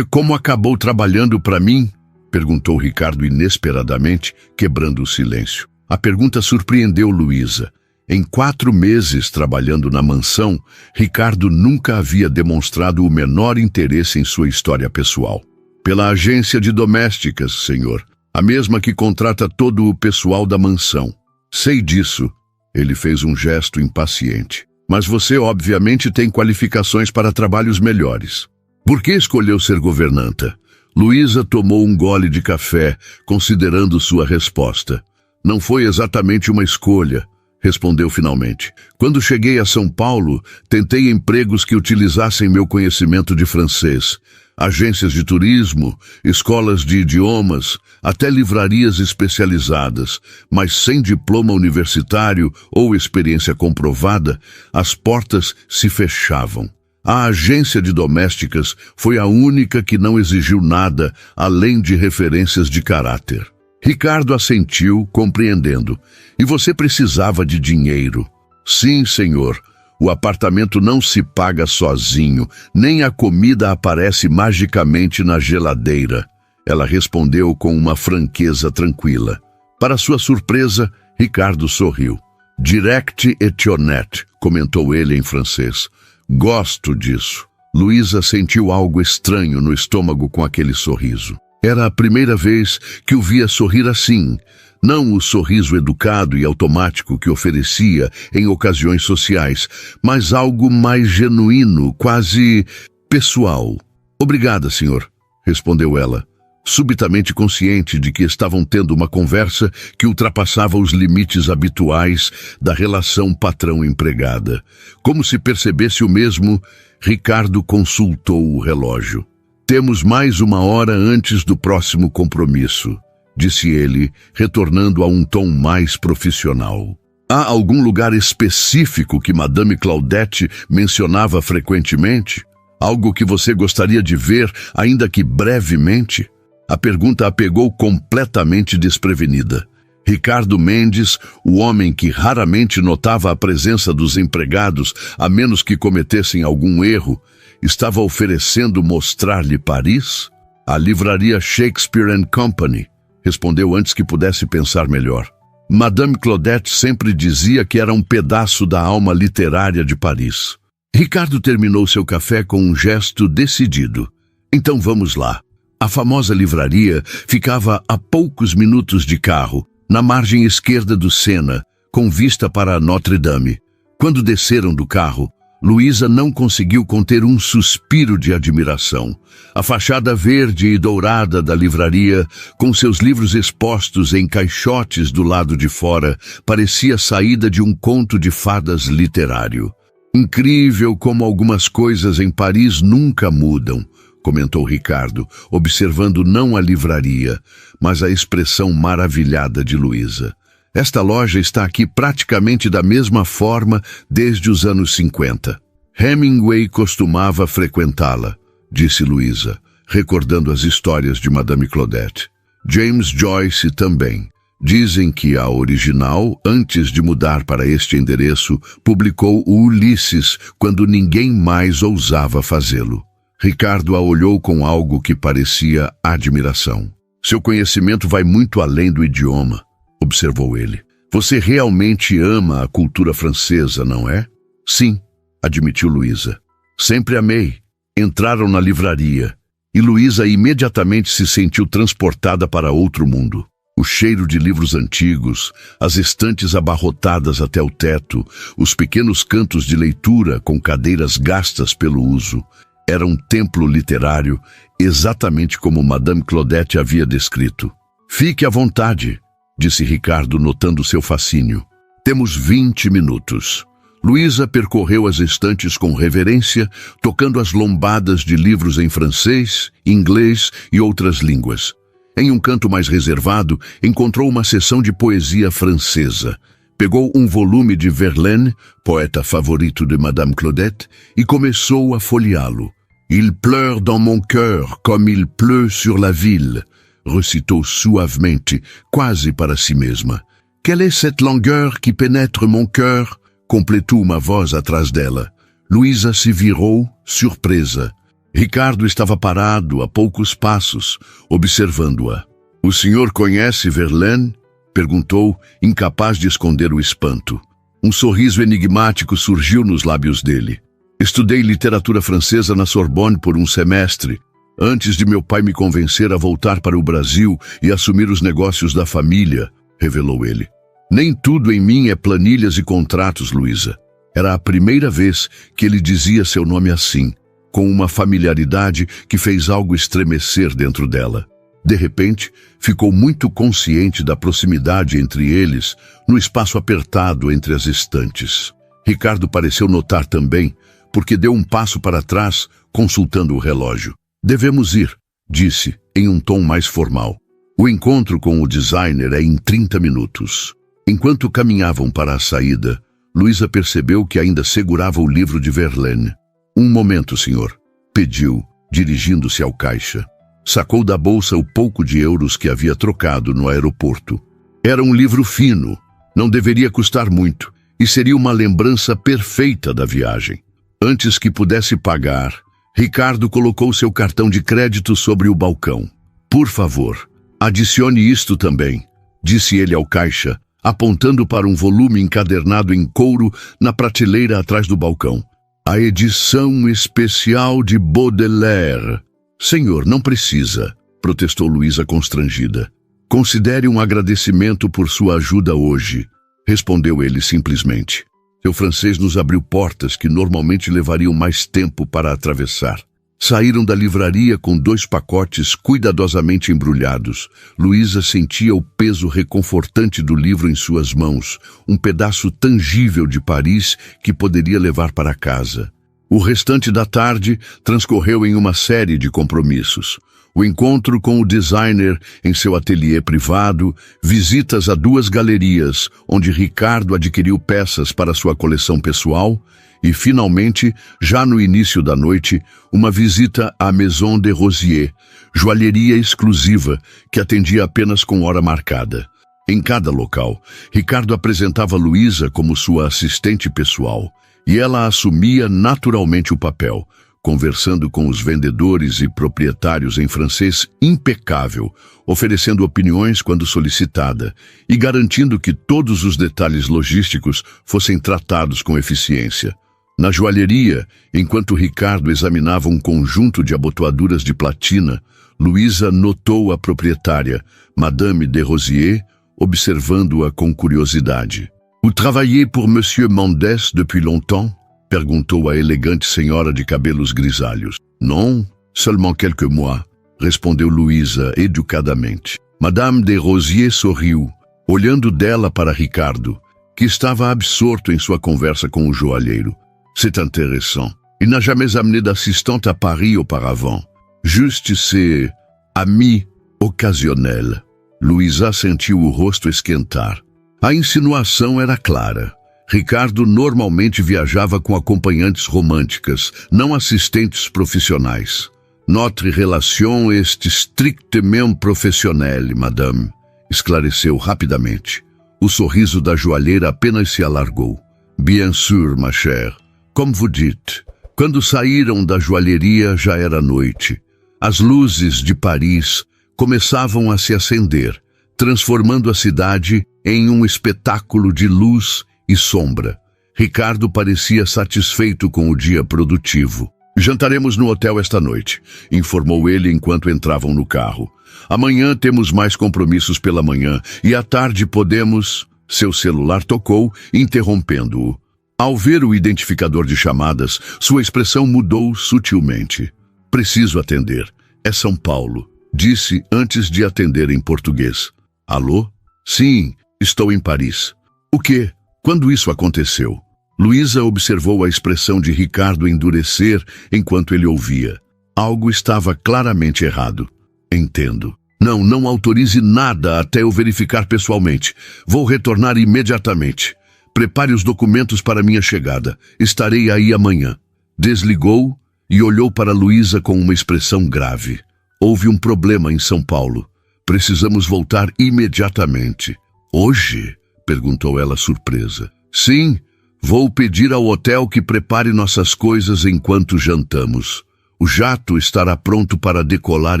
Como acabou trabalhando para mim? Perguntou Ricardo inesperadamente, quebrando o silêncio. A pergunta surpreendeu Luísa. Em 4 meses trabalhando na mansão, Ricardo nunca havia demonstrado o menor interesse em sua história pessoal. Pela agência de domésticas, senhor. A mesma que contrata todo o pessoal da mansão. Sei disso. Ele fez um gesto impaciente. Mas você, obviamente, tem qualificações para trabalhos melhores. Por que escolheu ser governanta? Luísa tomou um gole de café, considerando sua resposta. Não foi exatamente uma escolha, respondeu finalmente. Quando cheguei a São Paulo, tentei empregos que utilizassem meu conhecimento de francês. Agências de turismo, escolas de idiomas, até livrarias especializadas, mas sem diploma universitário ou experiência comprovada, as portas se fechavam. A agência de domésticas foi a única que não exigiu nada além de referências de caráter. Ricardo assentiu, compreendendo. E você precisava de dinheiro. Sim, senhor. O apartamento não se paga sozinho, nem a comida aparece magicamente na geladeira. Ela respondeu com uma franqueza tranquila. Para sua surpresa, Ricardo sorriu. Direct et honnête, comentou ele em francês. Gosto disso. Luísa sentiu algo estranho no estômago com aquele sorriso. Era a primeira vez que o via sorrir assim. Não o sorriso educado e automático que oferecia em ocasiões sociais, mas algo mais genuíno, quase pessoal. Obrigada, senhor, respondeu ela, subitamente consciente de que estavam tendo uma conversa que ultrapassava os limites habituais da relação patrão-empregada. Como se percebesse o mesmo, Ricardo consultou o relógio. Temos mais 1 hora antes do próximo compromisso, disse ele, retornando a um tom mais profissional. Há algum lugar específico que Madame Claudette mencionava frequentemente? Algo que você gostaria de ver, ainda que brevemente? A pergunta a pegou completamente desprevenida. Ricardo Mendes, o homem que raramente notava a presença dos empregados, a menos que cometessem algum erro, estava oferecendo mostrar-lhe Paris? A livraria Shakespeare & Company, respondeu antes que pudesse pensar melhor. Madame Claudette sempre dizia que era um pedaço da alma literária de Paris. Ricardo terminou seu café com um gesto decidido. Então vamos lá. A famosa livraria ficava a poucos minutos de carro, na margem esquerda do Sena, com vista para Notre-Dame. Quando desceram do carro, Luísa não conseguiu conter um suspiro de admiração. A fachada verde e dourada da livraria, com seus livros expostos em caixotes do lado de fora, parecia saída de um conto de fadas literário. Incrível como algumas coisas em Paris nunca mudam, comentou Ricardo, observando não a livraria, mas a expressão maravilhada de Luísa. Esta loja está aqui praticamente da mesma forma desde os anos 50. Hemingway costumava frequentá-la, disse Luísa, recordando as histórias de Madame Claudette. James Joyce também. Dizem que a original, antes de mudar para este endereço, publicou o Ulisses quando ninguém mais ousava fazê-lo. Ricardo a olhou com algo que parecia admiração. Seu conhecimento vai muito além do idioma, observou ele. Você realmente ama a cultura francesa, não é? Sim, admitiu Luísa. Sempre amei. Entraram na livraria e Luísa imediatamente se sentiu transportada para outro mundo. O cheiro de livros antigos, as estantes abarrotadas até o teto, os pequenos cantos de leitura com cadeiras gastas pelo uso. Era um templo literário, exatamente como Madame Claudette havia descrito. Fique à vontade, disse Ricardo, notando seu fascínio. Temos 20 minutos. Luísa percorreu as estantes com reverência, tocando as lombadas de livros em francês, inglês e outras línguas. Em um canto mais reservado, encontrou uma seção de poesia francesa. Pegou um volume de Verlaine, poeta favorito de Madame Claudette, e começou a folheá-lo. Il pleure dans mon cœur comme il pleut sur la ville, recitou suavemente, quase para si mesma. Quelle est cette langueur qui pénètre mon cœur? Completou uma voz atrás dela. Luísa se virou, surpresa. Ricardo estava parado a poucos passos, observando-a. O senhor conhece Verlaine? Perguntou, incapaz de esconder o espanto. Um sorriso enigmático surgiu nos lábios dele. Estudei literatura francesa na Sorbonne por um semestre, antes de meu pai me convencer a voltar para o Brasil e assumir os negócios da família, revelou ele. Nem tudo em mim é planilhas e contratos, Luísa. Era a primeira vez que ele dizia seu nome assim, com uma familiaridade que fez algo estremecer dentro dela. De repente, ficou muito consciente da proximidade entre eles, no espaço apertado entre as estantes. Ricardo pareceu notar também, porque deu um passo para trás, consultando o relógio. Devemos ir, disse, em um tom mais formal. O encontro com o designer é em 30 minutos. Enquanto caminhavam para a saída, Luísa percebeu que ainda segurava o livro de Verlaine. Um momento, senhor, pediu, dirigindo-se ao caixa. Sacou da bolsa o pouco de euros que havia trocado no aeroporto. Era um livro fino, não deveria custar muito, e seria uma lembrança perfeita da viagem. Antes que pudesse pagar, Ricardo colocou seu cartão de crédito sobre o balcão. Por favor, adicione isto também, disse ele ao caixa, apontando para um volume encadernado em couro na prateleira atrás do balcão. A edição especial de Baudelaire. Senhor, não precisa, protestou Luísa constrangida. Considere um agradecimento por sua ajuda hoje, respondeu ele simplesmente. Seu francês nos abriu portas que normalmente levariam mais tempo para atravessar. Saíram da livraria com 2 pacotes cuidadosamente embrulhados. Luísa sentia o peso reconfortante do livro em suas mãos, um pedaço tangível de Paris que poderia levar para casa. O restante da tarde transcorreu em uma série de compromissos. O encontro com o designer em seu ateliê privado, visitas a 2 galerias, onde Ricardo adquiriu peças para sua coleção pessoal, e, finalmente, já no início da noite, uma visita à Maison de Rosier, joalheria exclusiva que atendia apenas com hora marcada. Em cada local, Ricardo apresentava Luísa como sua assistente pessoal, e ela assumia naturalmente o papel, conversando com os vendedores e proprietários em francês impecável, oferecendo opiniões quando solicitada e garantindo que todos os detalhes logísticos fossem tratados com eficiência. Na joalheria, enquanto Ricardo examinava um conjunto de abotoaduras de platina, Luísa notou a proprietária, Madame de Rosier, observando-a com curiosidade. Vous travaillez pour Monsieur Mendes depuis longtemps? Perguntou a elegante senhora de cabelos grisalhos. Non, seulement quelques mois, respondeu Luísa educadamente. Madame de Rosier sorriu, olhando dela para Ricardo, que estava absorto em sua conversa com o joalheiro. C'est intéressant. Il n'a jamais amené d'assistante à Paris auparavant. Juste c'est ami occasionnel. Luísa sentiu o rosto esquentar. A insinuação era clara. Ricardo normalmente viajava com acompanhantes românticas, não assistentes profissionais. Notre relation est strictement professionnelle, madame, esclareceu rapidamente. O sorriso da joalheira apenas se alargou. Bien sûr, ma chère. Comme vous dites. Quando saíram da joalheria já era noite. As luzes de Paris começavam a se acender, transformando a cidade em um espetáculo de luz e sombra. Ricardo parecia satisfeito com o dia produtivo. Jantaremos no hotel esta noite, informou ele enquanto entravam no carro. Amanhã temos mais compromissos pela manhã e à tarde podemos... Seu celular tocou, interrompendo-o. Ao ver o identificador de chamadas, sua expressão mudou sutilmente. Preciso atender. É São Paulo, disse antes de atender em português. Alô? Sim, estou em Paris. O quê? Quando isso aconteceu? Luísa observou a expressão de Ricardo endurecer enquanto ele ouvia. Algo estava claramente errado. Entendo. Não autorize nada até eu verificar pessoalmente. Vou retornar imediatamente. Prepare os documentos para minha chegada. Estarei aí amanhã. Desligou e olhou para Luísa com uma expressão grave. Houve um problema em São Paulo. Precisamos voltar imediatamente. Hoje? Perguntou ela surpresa. Sim, vou pedir ao hotel que prepare nossas coisas enquanto jantamos. O jato estará pronto para decolar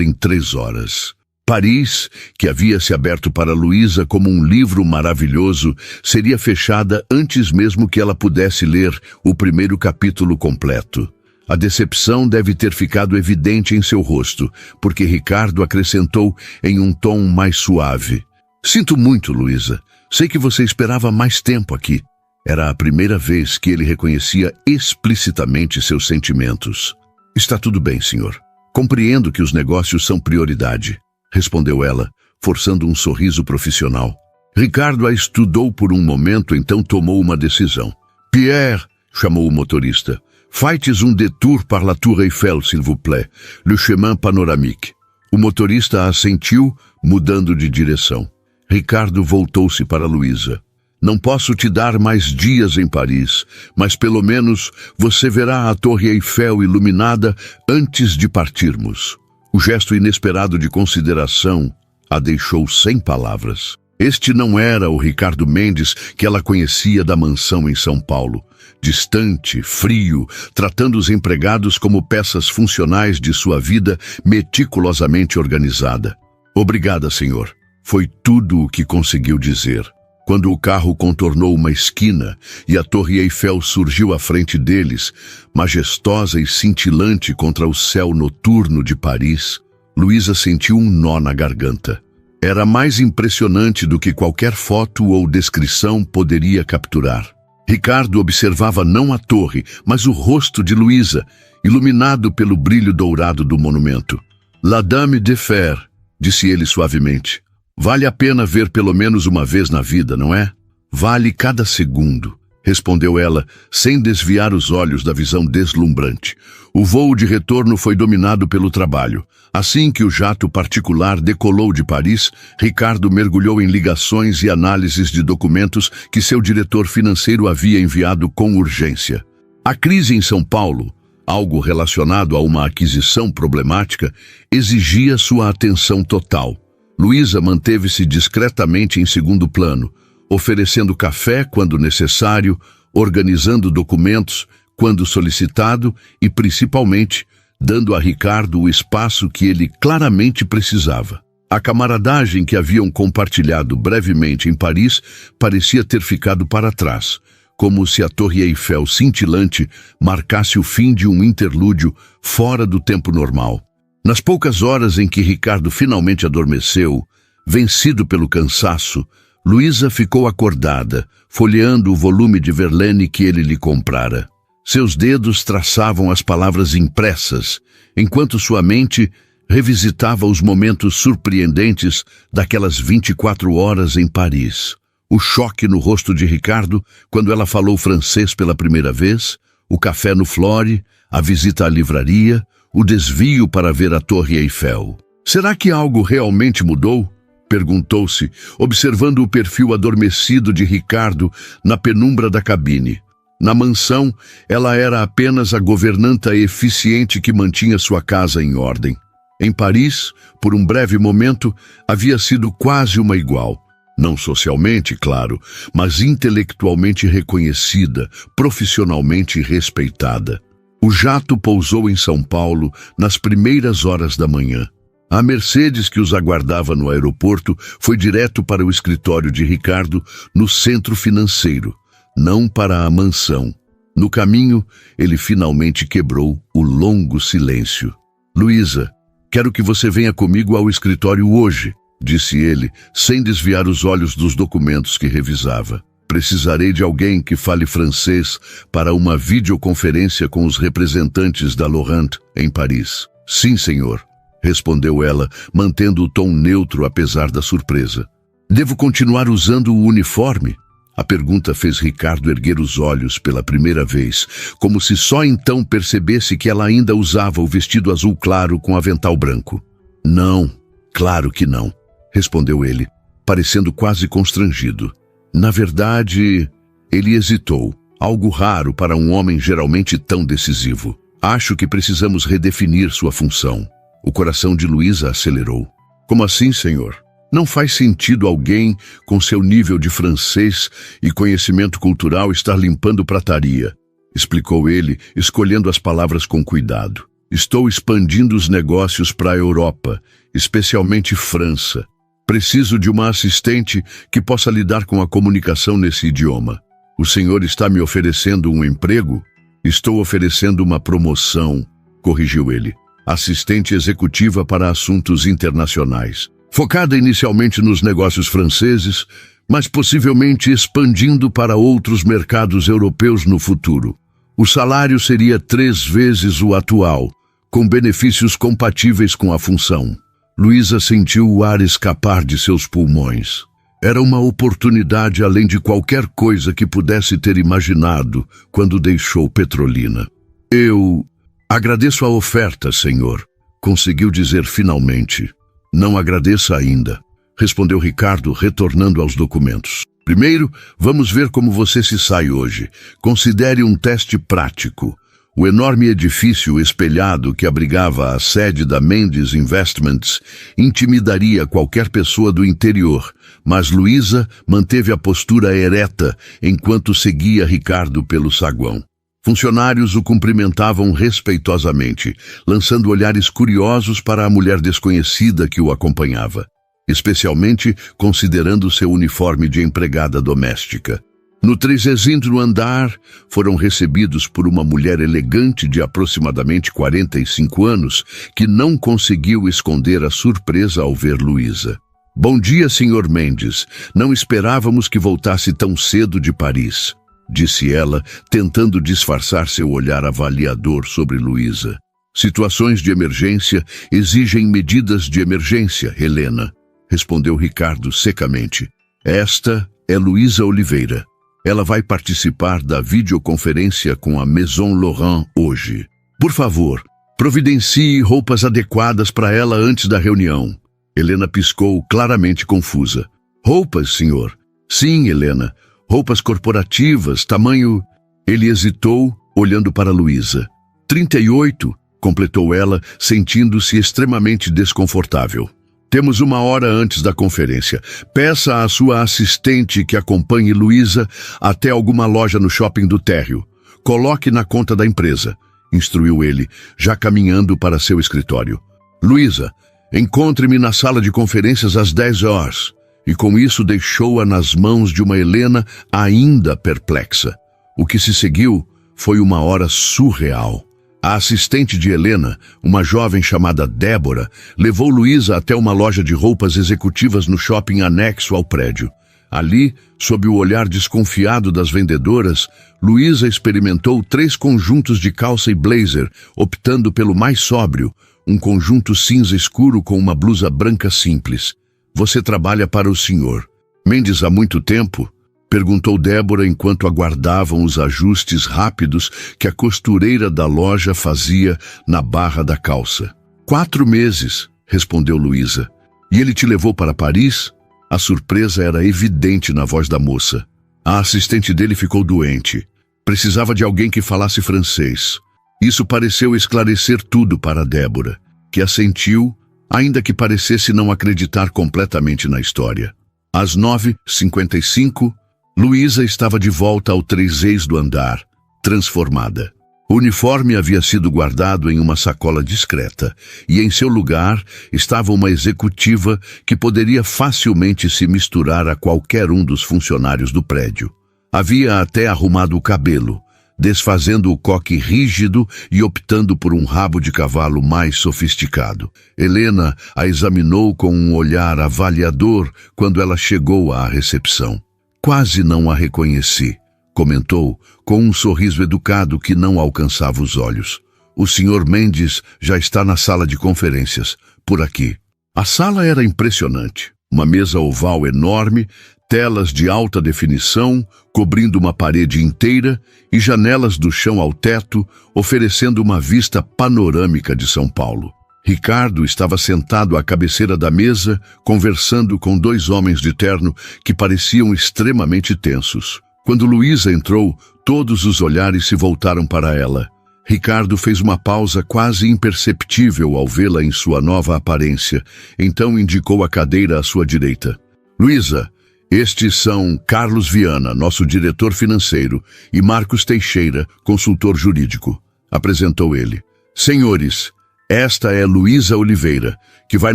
em 3 horas. Paris, que havia se aberto para Luísa como um livro maravilhoso, seria fechada antes mesmo que ela pudesse ler o primeiro capítulo completo. A decepção deve ter ficado evidente em seu rosto, porque Ricardo acrescentou em um tom mais suave. Sinto muito, Luísa. Sei que você esperava mais tempo aqui. Era a primeira vez que ele reconhecia explicitamente seus sentimentos. Está tudo bem, senhor. Compreendo que os negócios são prioridade, respondeu ela, forçando um sorriso profissional. Ricardo a estudou por um momento, então tomou uma decisão. Pierre, chamou o motorista, faites um détour par la Tour Eiffel, s'il vous plaît, le chemin panoramique. O motorista assentiu, mudando de direção. Ricardo voltou-se para Luísa. Não posso te dar mais dias em Paris, mas pelo menos você verá a Torre Eiffel iluminada antes de partirmos. O gesto inesperado de consideração a deixou sem palavras. Este não era o Ricardo Mendes que ela conhecia da mansão em São Paulo. Distante, frio, tratando os empregados como peças funcionais de sua vida meticulosamente organizada. Obrigada, senhor. Foi tudo o que conseguiu dizer. Quando o carro contornou uma esquina e a Torre Eiffel surgiu à frente deles, majestosa e cintilante contra o céu noturno de Paris, Luísa sentiu um nó na garganta. Era mais impressionante do que qualquer foto ou descrição poderia capturar. Ricardo observava não a torre, mas o rosto de Luísa, iluminado pelo brilho dourado do monumento. La Dame de Fer, disse ele suavemente. Vale a pena ver pelo menos uma vez na vida, não é? Vale cada segundo, respondeu ela, sem desviar os olhos da visão deslumbrante. O voo de retorno foi dominado pelo trabalho. Assim que o jato particular decolou de Paris, Ricardo mergulhou em ligações e análises de documentos que seu diretor financeiro havia enviado com urgência. A crise em São Paulo, algo relacionado a uma aquisição problemática, exigia sua atenção total. Luísa manteve-se discretamente em segundo plano, oferecendo café quando necessário, organizando documentos quando solicitado e, principalmente, dando a Ricardo o espaço que ele claramente precisava. A camaradagem que haviam compartilhado brevemente em Paris parecia ter ficado para trás, como se a Torre Eiffel cintilante marcasse o fim de um interlúdio fora do tempo normal. Nas poucas horas em que Ricardo finalmente adormeceu, vencido pelo cansaço, Luísa ficou acordada, folheando o volume de Verlaine que ele lhe comprara. Seus dedos traçavam as palavras impressas, enquanto sua mente revisitava os momentos surpreendentes daquelas 24 horas em Paris. O choque no rosto de Ricardo quando ela falou francês pela primeira vez, o café no Flore, a visita à livraria, o desvio para ver a Torre Eiffel. Será que algo realmente mudou? Perguntou-se, observando o perfil adormecido de Ricardo na penumbra da cabine. Na mansão, ela era apenas a governanta eficiente que mantinha sua casa em ordem. Em Paris, por um breve momento, havia sido quase uma igual. Não socialmente, claro, mas intelectualmente reconhecida, profissionalmente respeitada. O jato pousou em São Paulo nas primeiras horas da manhã. A Mercedes que os aguardava no aeroporto foi direto para o escritório de Ricardo no centro financeiro, não para a mansão. No caminho, ele finalmente quebrou o longo silêncio. Luísa, quero que você venha comigo ao escritório hoje, disse ele, sem desviar os olhos dos documentos que revisava. Precisarei de alguém que fale francês para uma videoconferência com os representantes da Laurent em Paris. Sim, senhor, respondeu ela, mantendo o tom neutro apesar da surpresa. Devo continuar usando o uniforme? A pergunta fez Ricardo erguer os olhos pela primeira vez, como se só então percebesse que ela ainda usava o vestido azul claro com avental branco. Não, claro que não, respondeu ele, parecendo quase constrangido. Na verdade, ele hesitou, algo raro para um homem geralmente tão decisivo. Acho que precisamos redefinir sua função. O coração de Luísa acelerou. Como assim, senhor? Não faz sentido alguém com seu nível de francês e conhecimento cultural estar limpando prataria, explicou ele, escolhendo as palavras com cuidado. Estou expandindo os negócios para a Europa, especialmente França. Preciso de uma assistente que possa lidar com a comunicação nesse idioma. O senhor está me oferecendo um emprego? Estou oferecendo uma promoção, corrigiu ele. Assistente executiva para assuntos internacionais. Focada inicialmente nos negócios franceses, mas possivelmente expandindo para outros mercados europeus no futuro. O salário seria 3 vezes o atual, com benefícios compatíveis com a função. Luísa sentiu o ar escapar de seus pulmões. Era uma oportunidade além de qualquer coisa que pudesse ter imaginado quando deixou Petrolina. Eu agradeço a oferta, senhor, conseguiu dizer finalmente. Não agradeça ainda, respondeu Ricardo, retornando aos documentos. Primeiro, vamos ver como você se sai hoje. Considere um teste prático. O enorme edifício espelhado que abrigava a sede da Mendes Investments intimidaria qualquer pessoa do interior, mas Luísa manteve a postura ereta enquanto seguia Ricardo pelo saguão. Funcionários o cumprimentavam respeitosamente, lançando olhares curiosos para a mulher desconhecida que o acompanhava, especialmente considerando seu uniforme de empregada doméstica. No 30º andar, foram recebidos por uma mulher elegante de aproximadamente 45 anos, que não conseguiu esconder a surpresa ao ver Luísa. Bom dia, Sr. Mendes. Não esperávamos que voltasse tão cedo de Paris, disse ela, tentando disfarçar seu olhar avaliador sobre Luísa. Situações de emergência exigem medidas de emergência, Helena, respondeu Ricardo secamente. Esta é Luísa Oliveira. Ela vai participar da videoconferência com a Maison Laurent hoje. Por favor, providencie roupas adequadas para ela antes da reunião. Helena piscou, claramente confusa. Roupas, senhor? Sim, Helena. Roupas corporativas, tamanho... Ele hesitou, olhando para Luísa. 38, completou ela, sentindo-se extremamente desconfortável. Temos 1 hora antes da conferência. Peça à sua assistente que acompanhe Luísa até alguma loja no shopping do térreo. Coloque na conta da empresa, instruiu ele, já caminhando para seu escritório. Luísa, encontre-me na sala de conferências às 10 horas. E com isso deixou-a nas mãos de uma Helena ainda perplexa. O que se seguiu foi uma hora surreal. A assistente de Helena, uma jovem chamada Débora, levou Luísa até uma loja de roupas executivas no shopping anexo ao prédio. Ali, sob o olhar desconfiado das vendedoras, Luísa experimentou 3 conjuntos de calça e blazer, optando pelo mais sóbrio, um conjunto cinza escuro com uma blusa branca simples. Você trabalha para o senhor Mendes há muito tempo? Perguntou Débora enquanto aguardavam os ajustes rápidos que a costureira da loja fazia na barra da calça. 4 meses, respondeu Luísa. E ele te levou para Paris? A surpresa era evidente na voz da moça. A assistente dele ficou doente. Precisava de alguém que falasse francês. Isso pareceu esclarecer tudo para Débora, que assentiu, ainda que parecesse não acreditar completamente na história. Às 9h55, Luísa estava de volta ao 3 do andar, transformada. O uniforme havia sido guardado em uma sacola discreta, e em seu lugar estava uma executiva que poderia facilmente se misturar a qualquer um dos funcionários do prédio. Havia até arrumado o cabelo, desfazendo o coque rígido e optando por um rabo de cavalo mais sofisticado. Helena a examinou com um olhar avaliador quando ela chegou à recepção. Quase não a reconheci, comentou, com um sorriso educado que não alcançava os olhos. O Sr. Mendes já está na sala de conferências, por aqui. A sala era impressionante. Uma mesa oval enorme, telas de alta definição, cobrindo uma parede inteira e janelas do chão ao teto, oferecendo uma vista panorâmica de São Paulo. Ricardo estava sentado à cabeceira da mesa, conversando com 2 homens de terno que pareciam extremamente tensos. Quando Luísa entrou, todos os olhares se voltaram para ela. Ricardo fez uma pausa quase imperceptível ao vê-la em sua nova aparência, então indicou a cadeira à sua direita. Luísa, estes são Carlos Viana, nosso diretor financeiro, e Marcos Teixeira, consultor jurídico, apresentou ele. Senhores, esta é Luísa Oliveira, que vai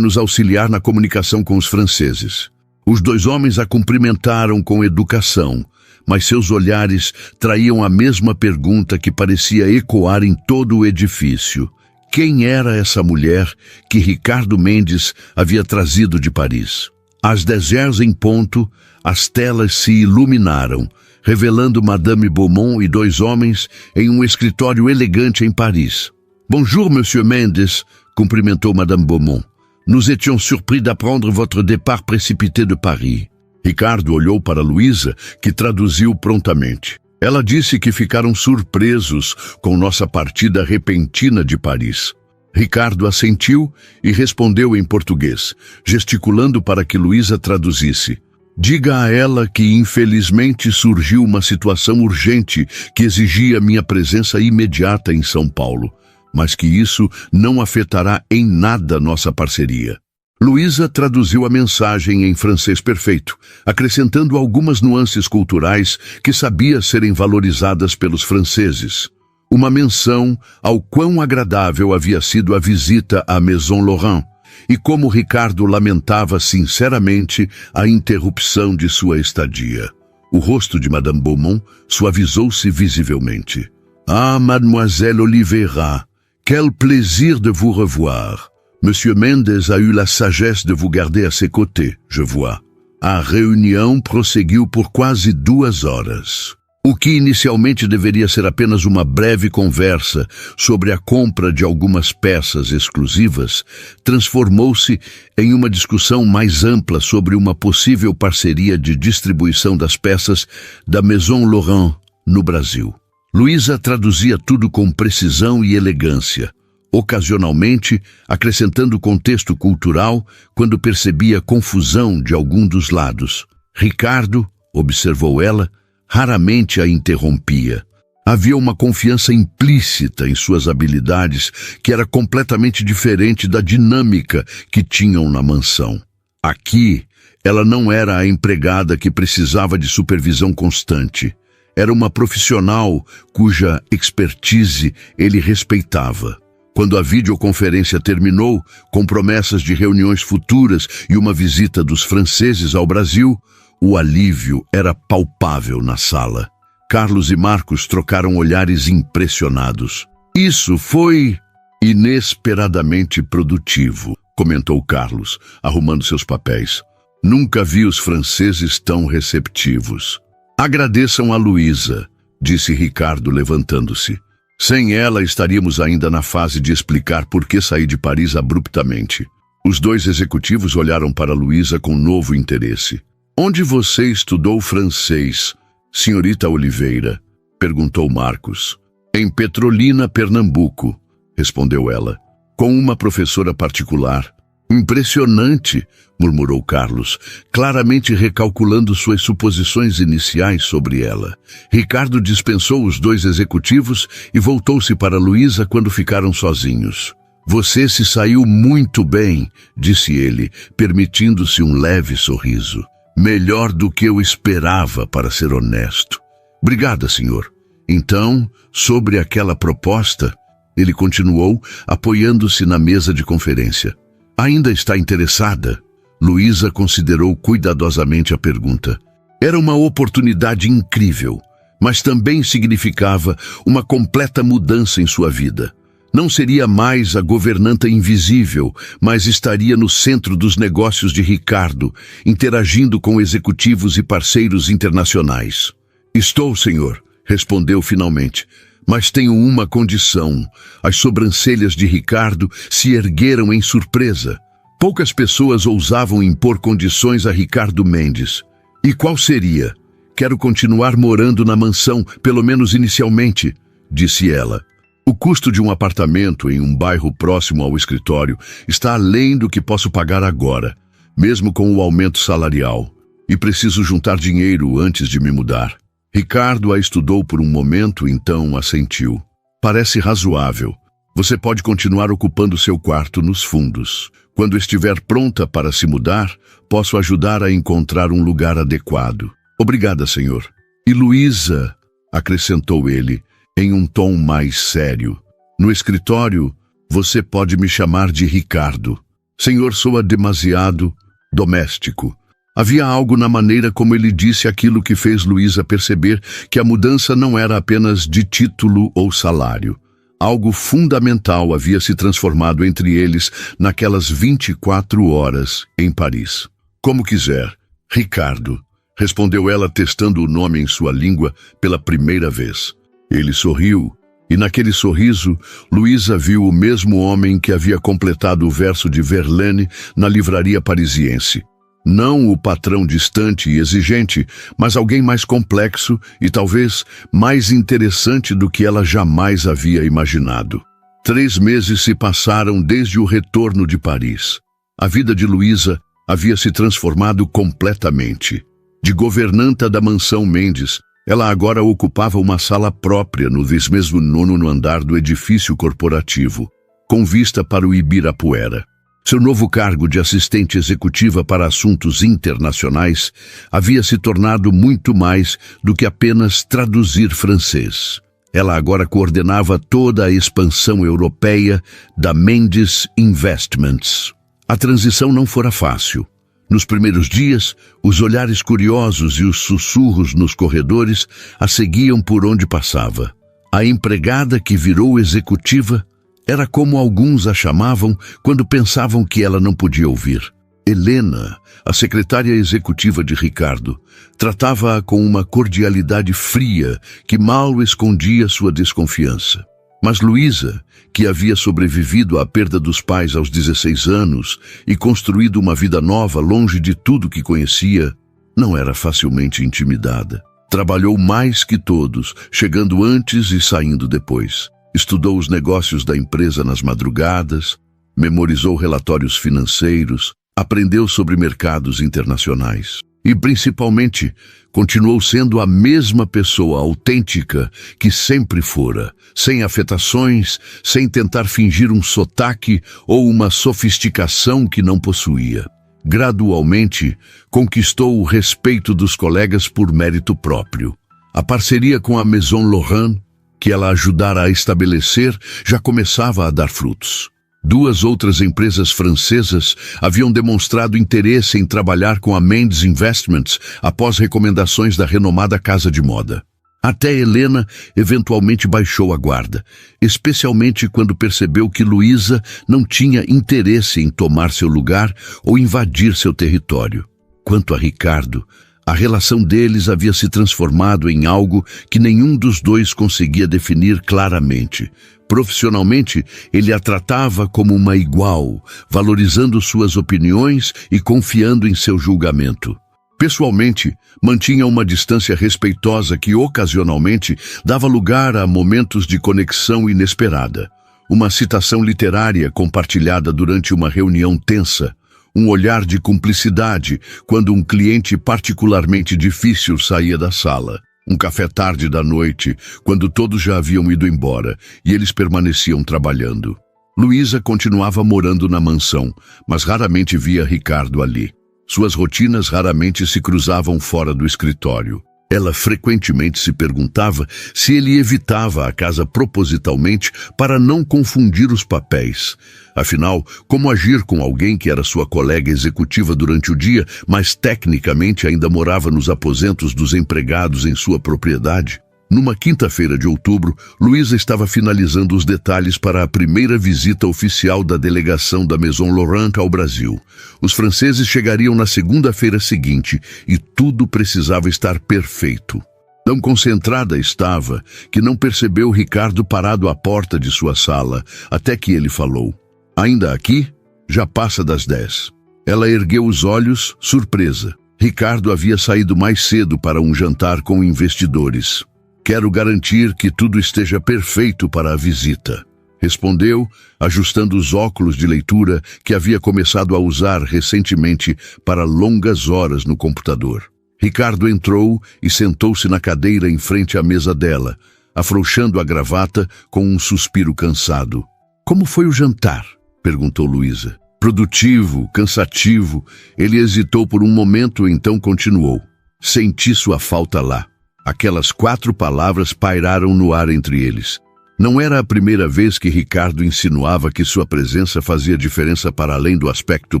nos auxiliar na comunicação com os franceses. Os 2 homens a cumprimentaram com educação, mas seus olhares traíam a mesma pergunta que parecia ecoar em todo o edifício. Quem era essa mulher que Ricardo Mendes havia trazido de Paris? Às 10h em ponto, as telas se iluminaram, revelando Madame Beaumont e 2 homens em um escritório elegante em Paris. Bonjour, Monsieur Mendes, cumprimentou Madame Beaumont. Nous étions surpris d'apprendre votre départ précipité de Paris. Ricardo olhou para Luísa, que traduziu prontamente. Ela disse que ficaram surpresos com nossa partida repentina de Paris. Ricardo assentiu e respondeu em português, gesticulando para que Luísa traduzisse. Diga a ela que infelizmente surgiu uma situação urgente que exigia minha presença imediata em São Paulo, mas que isso não afetará em nada nossa parceria. Luísa traduziu a mensagem em francês perfeito, acrescentando algumas nuances culturais que sabia serem valorizadas pelos franceses. Uma menção ao quão agradável havia sido a visita à Maison Laurent e como Ricardo lamentava sinceramente a interrupção de sua estadia. O rosto de Madame Beaumont suavizou-se visivelmente. Ah, Mademoiselle Oliveira, quel plaisir de vous revoir. Monsieur Mendes a eu la sagesse de vous garder à ses côtés, je vois. A reunião prosseguiu por quase 2 horas. O que inicialmente deveria ser apenas uma breve conversa sobre a compra de algumas peças exclusivas, transformou-se em uma discussão mais ampla sobre uma possível parceria de distribuição das peças da Maison Laurent no Brasil. Luísa traduzia tudo com precisão e elegância, ocasionalmente acrescentando contexto cultural quando percebia confusão de algum dos lados. Ricardo, observou ela, raramente a interrompia. Havia uma confiança implícita em suas habilidades que era completamente diferente da dinâmica que tinham na mansão. Aqui, ela não era a empregada que precisava de supervisão constante. Era uma profissional cuja expertise ele respeitava. Quando a videoconferência terminou, com promessas de reuniões futuras e uma visita dos franceses ao Brasil, o alívio era palpável na sala. Carlos e Marcos trocaram olhares impressionados. Isso foi inesperadamente produtivo, comentou Carlos, arrumando seus papéis. Nunca vi os franceses tão receptivos. Agradeçam a Luísa, disse Ricardo levantando-se. Sem ela estaríamos ainda na fase de explicar por que saí de Paris abruptamente. Os 2 executivos olharam para Luísa com novo interesse. Onde você estudou francês, senhorita Oliveira? Perguntou Marcos. Em Petrolina, Pernambuco, respondeu ela, com uma professora particular. Impressionante, murmurou Carlos, claramente recalculando suas suposições iniciais sobre ela. Ricardo dispensou os dois executivos e voltou-se para Luísa quando ficaram sozinhos. Você se saiu muito bem, disse ele, permitindo-se um leve sorriso. Melhor do que eu esperava, para ser honesto. Obrigada, senhor. Então, sobre aquela proposta, ele continuou, apoiando-se na mesa de conferência. Ainda está interessada? Luísa considerou cuidadosamente a pergunta. Era uma oportunidade incrível, mas também significava uma completa mudança em sua vida. Não seria mais a governanta invisível, mas estaria no centro dos negócios de Ricardo, interagindo com executivos e parceiros internacionais. Estou, senhor, respondeu finalmente. Mas tenho uma condição. As sobrancelhas de Ricardo se ergueram em surpresa. Poucas pessoas ousavam impor condições a Ricardo Mendes. E qual seria? Quero continuar morando na mansão, pelo menos inicialmente, disse ela. O custo de um apartamento em um bairro próximo ao escritório está além do que posso pagar agora, mesmo com o aumento salarial. E preciso juntar dinheiro antes de me mudar. Ricardo a estudou por um momento, então assentiu. Parece razoável. Você pode continuar ocupando seu quarto nos fundos. Quando estiver pronta para se mudar, posso ajudar a encontrar um lugar adequado. Obrigada, senhor. E Luísa, acrescentou ele, em um tom mais sério. No escritório, você pode me chamar de Ricardo. Senhor soa demasiado doméstico. Havia algo na maneira como ele disse aquilo que fez Luísa perceber que a mudança não era apenas de título ou salário. Algo fundamental havia se transformado entre eles naquelas 24 horas em Paris. Como quiser, Ricardo, respondeu ela testando o nome em sua língua pela primeira vez. Ele sorriu, e naquele sorriso, Luísa viu o mesmo homem que havia completado o verso de Verlaine na livraria parisiense. Não o patrão distante e exigente, mas alguém mais complexo e talvez mais interessante do que ela jamais havia imaginado. 3 meses se passaram desde o retorno de Paris. A vida de Luísa havia se transformado completamente. De governanta da mansão Mendes, ela agora ocupava uma sala própria no 19º andar do edifício corporativo, com vista para o Ibirapuera. Seu novo cargo de assistente executiva para assuntos internacionais havia se tornado muito mais do que apenas traduzir francês. Ela agora coordenava toda a expansão europeia da Mendes Investments. A transição não fora fácil. Nos primeiros dias, os olhares curiosos e os sussurros nos corredores a seguiam por onde passava. A empregada que virou executiva era como alguns a chamavam quando pensavam que ela não podia ouvir. Helena, a secretária executiva de Ricardo, tratava-a com uma cordialidade fria que mal escondia sua desconfiança. Mas Luísa, que havia sobrevivido à perda dos pais aos 16 anos e construído uma vida nova longe de tudo que conhecia, não era facilmente intimidada. Trabalhou mais que todos, chegando antes e saindo depois. Estudou os negócios da empresa nas madrugadas, memorizou relatórios financeiros, aprendeu sobre mercados internacionais. E, principalmente, continuou sendo a mesma pessoa autêntica que sempre fora, sem afetações, sem tentar fingir um sotaque ou uma sofisticação que não possuía. Gradualmente, conquistou o respeito dos colegas por mérito próprio. A parceria com a Maison Laurent, que ela ajudara a estabelecer, já começava a dar frutos. 2 outras empresas francesas haviam demonstrado interesse em trabalhar com a Mendes Investments após recomendações da renomada casa de moda. Até Helena eventualmente baixou a guarda, especialmente quando percebeu que Luísa não tinha interesse em tomar seu lugar ou invadir seu território. Quanto a Ricardo, a relação deles havia se transformado em algo que nenhum dos dois conseguia definir claramente. Profissionalmente, ele a tratava como uma igual, valorizando suas opiniões e confiando em seu julgamento. Pessoalmente, mantinha uma distância respeitosa que ocasionalmente dava lugar a momentos de conexão inesperada. Uma citação literária compartilhada durante uma reunião tensa, um olhar de cumplicidade quando um cliente particularmente difícil saía da sala, um café tarde da noite, quando todos já haviam ido embora e eles permaneciam trabalhando. Luísa continuava morando na mansão, mas raramente via Ricardo ali. Suas rotinas raramente se cruzavam fora do escritório. Ela frequentemente se perguntava se ele evitava a casa propositalmente para não confundir os papéis. Afinal, como agir com alguém que era sua colega executiva durante o dia, mas tecnicamente ainda morava nos aposentos dos empregados em sua propriedade? Numa quinta-feira de outubro, Luísa estava finalizando os detalhes para a primeira visita oficial da delegação da Maison Laurent ao Brasil. Os franceses chegariam na segunda-feira seguinte e tudo precisava estar perfeito. Tão concentrada estava que não percebeu Ricardo parado à porta de sua sala, até que ele falou: "Ainda aqui? Já passa das 10. Ela ergueu os olhos, surpresa. Ricardo havia saído mais cedo para um jantar com investidores. "Quero garantir que tudo esteja perfeito para a visita", respondeu, ajustando os óculos de leitura que havia começado a usar recentemente para longas horas no computador. Ricardo entrou e sentou-se na cadeira em frente à mesa dela, afrouxando a gravata com um suspiro cansado. "Como foi o jantar?", perguntou Luísa. "Produtivo, cansativo." Ele hesitou por um momento, então continuou: "Senti sua falta lá." Aquelas 4 palavras pairaram no ar entre eles. Não era a primeira vez que Ricardo insinuava que sua presença fazia diferença para além do aspecto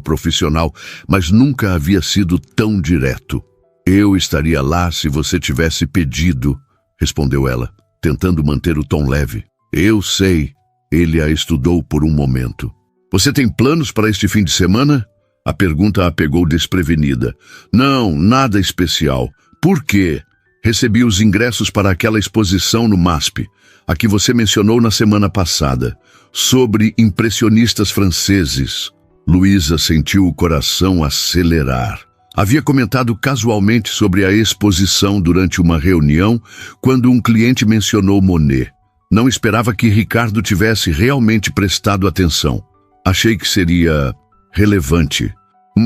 profissional, mas nunca havia sido tão direto. "Eu estaria lá se você tivesse pedido", respondeu ela, tentando manter o tom leve. "Eu sei." Ele a estudou por um momento. "Você tem planos para este fim de semana?" A pergunta a pegou desprevenida. "Não, nada especial." "Por quê?" "Recebi os ingressos para aquela exposição no MASP, a que você mencionou na semana passada, sobre impressionistas franceses." Luísa sentiu o coração acelerar. Havia comentado casualmente sobre a exposição durante uma reunião, quando um cliente mencionou Monet. Não esperava que Ricardo tivesse realmente prestado atenção. "Achei que seria relevante."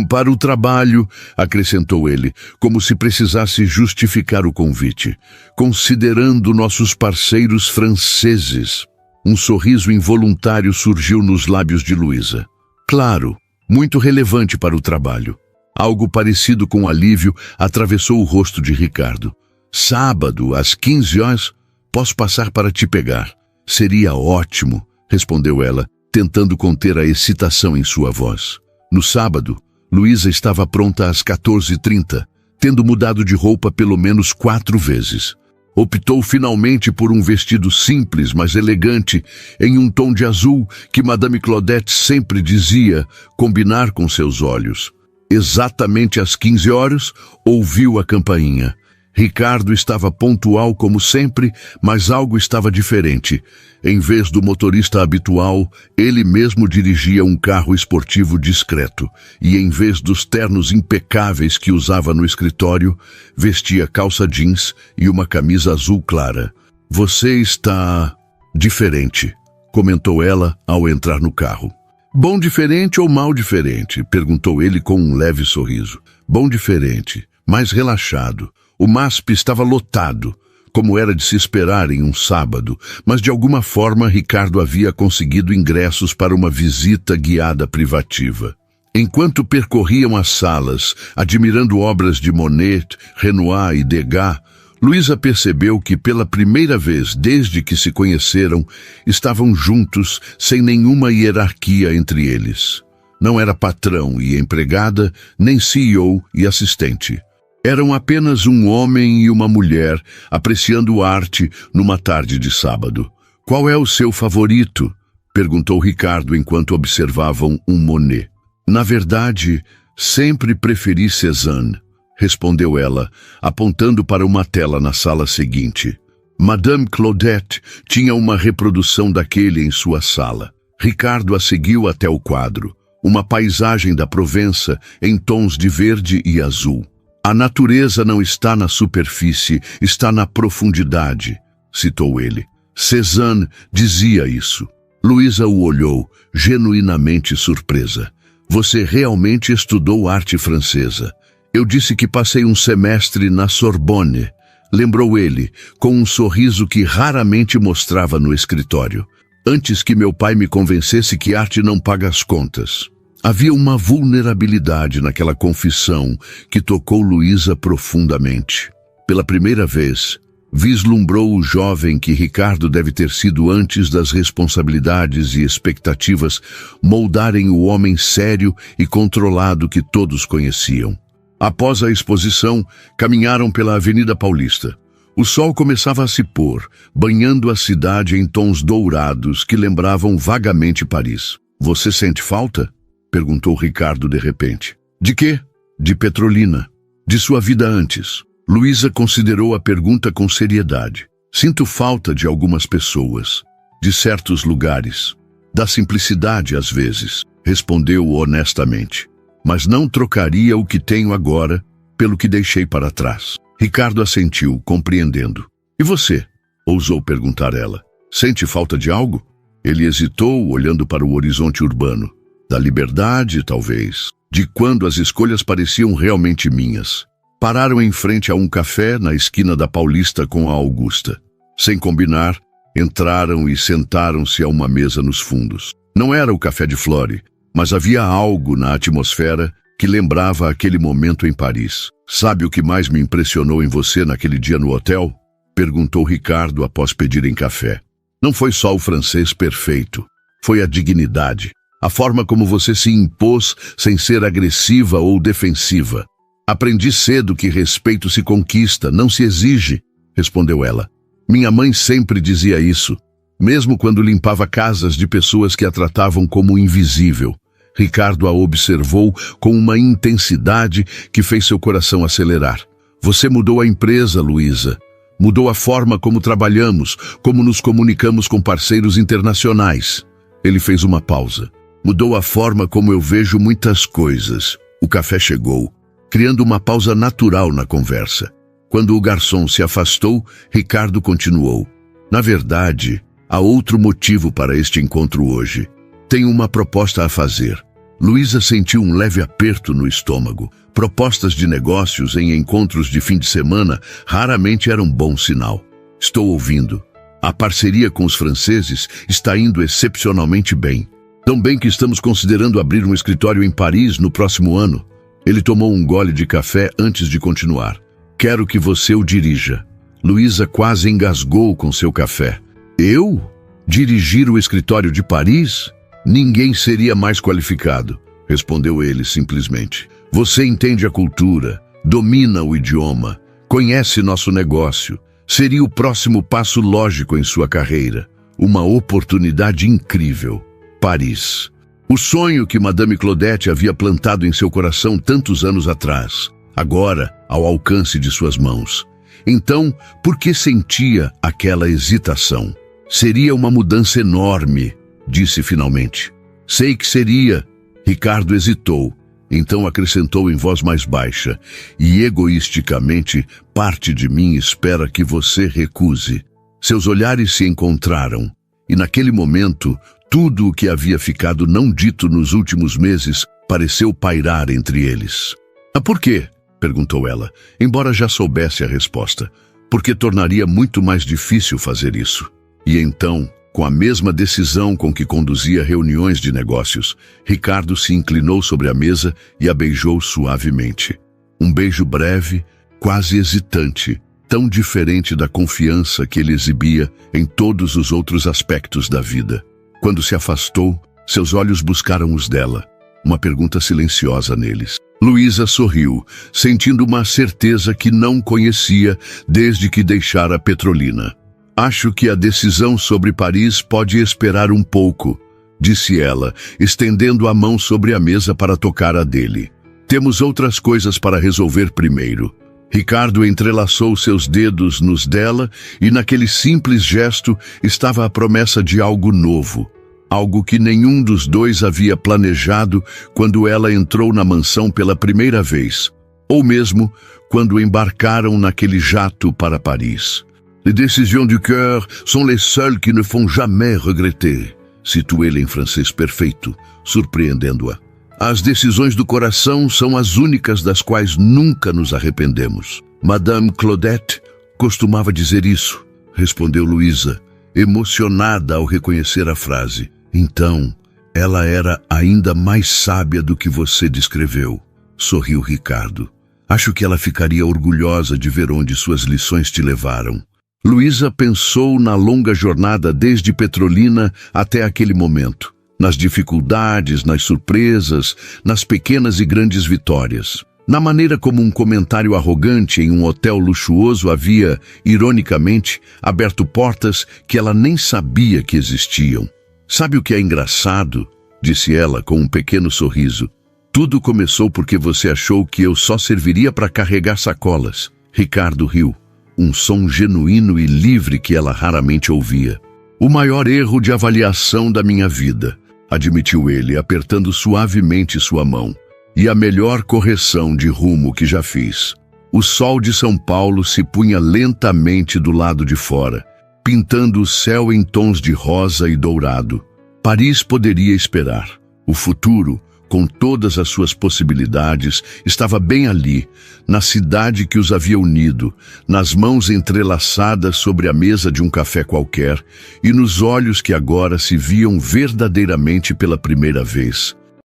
"Para o trabalho", acrescentou ele, como se precisasse justificar o convite. "Considerando nossos parceiros franceses." Um sorriso involuntário surgiu nos lábios de Luísa. "Claro, muito relevante para o trabalho." Algo parecido com alívio atravessou o rosto de Ricardo. "Sábado, às 15 horas, posso passar para te pegar." "Seria ótimo", respondeu ela, tentando conter a excitação em sua voz. No sábado, Luísa estava pronta às 14h30, tendo mudado de roupa pelo menos 4 vezes. Optou finalmente por um vestido simples, mas elegante, em um tom de azul que Madame Claudette sempre dizia combinar com seus olhos. Exatamente às 15 horas, ouviu a campainha. Ricardo estava pontual como sempre, mas algo estava diferente. Em vez do motorista habitual, ele mesmo dirigia um carro esportivo discreto, e em vez dos ternos impecáveis que usava no escritório, vestia calça jeans e uma camisa azul clara. "Você está diferente", comentou ela ao entrar no carro. "Bom diferente ou mal diferente?", perguntou ele com um leve sorriso. "Bom diferente, mais relaxado." O MASP estava lotado, como era de se esperar em um sábado, mas de alguma forma Ricardo havia conseguido ingressos para uma visita guiada privativa. Enquanto percorriam as salas, admirando obras de Monet, Renoir e Degas, Luísa percebeu que pela primeira vez desde que se conheceram, estavam juntos sem nenhuma hierarquia entre eles. Não era patrão e empregada, nem CEO e assistente. Eram apenas um homem e uma mulher apreciando arte numa tarde de sábado. "Qual é o seu favorito?", perguntou Ricardo enquanto observavam um Monet. "Na verdade, sempre preferi Cézanne", respondeu ela, apontando para uma tela na sala seguinte. Madame Claudette tinha uma reprodução daquele em sua sala. Ricardo a seguiu até o quadro, uma paisagem da Provença em tons de verde e azul. A natureza não está na superfície, está na profundidade, citou ele. Cézanne dizia isso. Luísa o olhou, genuinamente surpresa. Você realmente estudou arte francesa? Eu disse que passei um semestre na Sorbonne, lembrou ele, com um sorriso que raramente mostrava no escritório. Antes que meu pai me convencesse que arte não paga as contas. Havia uma vulnerabilidade naquela confissão que tocou Luísa profundamente. Pela primeira vez, vislumbrou o jovem que Ricardo deve ter sido antes das responsabilidades e expectativas moldarem o homem sério e controlado que todos conheciam. Após a exposição, caminharam pela Avenida Paulista. O sol começava a se pôr, banhando a cidade em tons dourados que lembravam vagamente Paris. Você sente falta? Perguntou Ricardo de repente. De quê? De Petrolina. De sua vida antes. Luísa considerou a pergunta com seriedade. Sinto falta de algumas pessoas, de certos lugares, da simplicidade às vezes, respondeu honestamente. Mas não trocaria o que tenho agora pelo que deixei para trás. Ricardo assentiu, compreendendo. E você? Ousou perguntar ela. Sente falta de algo? Ele hesitou, olhando para o horizonte urbano. Da liberdade, talvez. De quando as escolhas pareciam realmente minhas. Pararam em frente a um café na esquina da Paulista com a Augusta. Sem combinar, entraram e sentaram-se a uma mesa nos fundos. Não era o café de Flore, mas havia algo na atmosfera que lembrava aquele momento em Paris. Sabe o que mais me impressionou em você naquele dia no hotel? Perguntou Ricardo após pedirem café. Não foi só o francês perfeito. Foi a dignidade. A forma como você se impôs sem ser agressiva ou defensiva. Aprendi cedo que respeito se conquista, não se exige, respondeu ela. Minha mãe sempre dizia isso, mesmo quando limpava casas de pessoas que a tratavam como invisível. Ricardo a observou com uma intensidade que fez seu coração acelerar. Você mudou a empresa, Luísa. Mudou a forma como trabalhamos, como nos comunicamos com parceiros internacionais. Ele fez uma pausa. Mudou a forma como eu vejo muitas coisas. O café chegou, criando uma pausa natural na conversa. Quando o garçom se afastou, Ricardo continuou. Na verdade, há outro motivo para este encontro hoje. Tenho uma proposta a fazer. Luísa sentiu um leve aperto no estômago. Propostas de negócios em encontros de fim de semana raramente eram bom sinal. Estou ouvindo. A parceria com os franceses está indo excepcionalmente bem. Tão bem que estamos considerando abrir um escritório em Paris no próximo ano. Ele tomou um gole de café antes de continuar. Quero que você o dirija. Luísa quase engasgou com seu café. Eu? Dirigir o escritório de Paris? Ninguém seria mais qualificado, respondeu ele simplesmente. Você entende a cultura, domina o idioma, conhece nosso negócio. Seria o próximo passo lógico em sua carreira. Uma oportunidade incrível. Paris. O sonho que Madame Claudette havia plantado em seu coração tantos anos atrás, agora ao alcance de suas mãos. Então, por que sentia aquela hesitação? Seria uma mudança enorme, disse finalmente. Sei que seria. Ricardo hesitou, então acrescentou em voz mais baixa, e egoisticamente, parte de mim espera que você recuse. Seus olhares se encontraram, e naquele momento, tudo o que havia ficado não dito nos últimos meses pareceu pairar entre eles. Ah, por quê? Perguntou ela, embora já soubesse a resposta. Porque tornaria muito mais difícil fazer isso. E então, com a mesma decisão com que conduzia reuniões de negócios, Ricardo se inclinou sobre a mesa e a beijou suavemente. Um beijo breve, quase hesitante, tão diferente da confiança que ele exibia em todos os outros aspectos da vida. Quando se afastou, seus olhos buscaram os dela, uma pergunta silenciosa neles. Luísa sorriu, sentindo uma certeza que não conhecia desde que deixara Petrolina. Acho que a decisão sobre Paris pode esperar um pouco, disse ela, estendendo a mão sobre a mesa para tocar a dele. Temos outras coisas para resolver primeiro. Ricardo entrelaçou seus dedos nos dela e naquele simples gesto estava a promessa de algo novo. Algo que nenhum dos dois havia planejado quando ela entrou na mansão pela primeira vez. ou mesmo quando embarcaram naquele jato para Paris. Les décisions du cœur sont les seules qui ne font jamais regretter, citou ele em francês perfeito, surpreendendo-a. As decisões do coração são as únicas das quais nunca nos arrependemos. Madame Claudette costumava dizer isso, respondeu Luísa, emocionada ao reconhecer a frase. Então, ela era ainda mais sábia do que você descreveu, sorriu Ricardo. Acho que ela ficaria orgulhosa de ver onde suas lições te levaram. Luísa pensou na longa jornada desde Petrolina até aquele momento, nas dificuldades, nas surpresas, nas pequenas e grandes vitórias. Na maneira como um comentário arrogante em um hotel luxuoso havia, ironicamente, aberto portas que ela nem sabia que existiam. Sabe o que é engraçado? Disse ela com um pequeno sorriso. Tudo começou porque você achou que eu só serviria para carregar sacolas. Ricardo riu, um som genuíno e livre que ela raramente ouvia. O maior erro de avaliação da minha vida, admitiu ele, apertando suavemente sua mão. E a melhor correção de rumo que já fiz. O sol de São Paulo se punha lentamente do lado de fora, pintando o céu em tons de rosa e dourado. Paris poderia esperar. O futuro, com todas as suas possibilidades, estava bem ali, na cidade que os havia unido, nas mãos entrelaçadas sobre a mesa de um café qualquer, e nos olhos que agora se viam verdadeiramente pela primeira vez.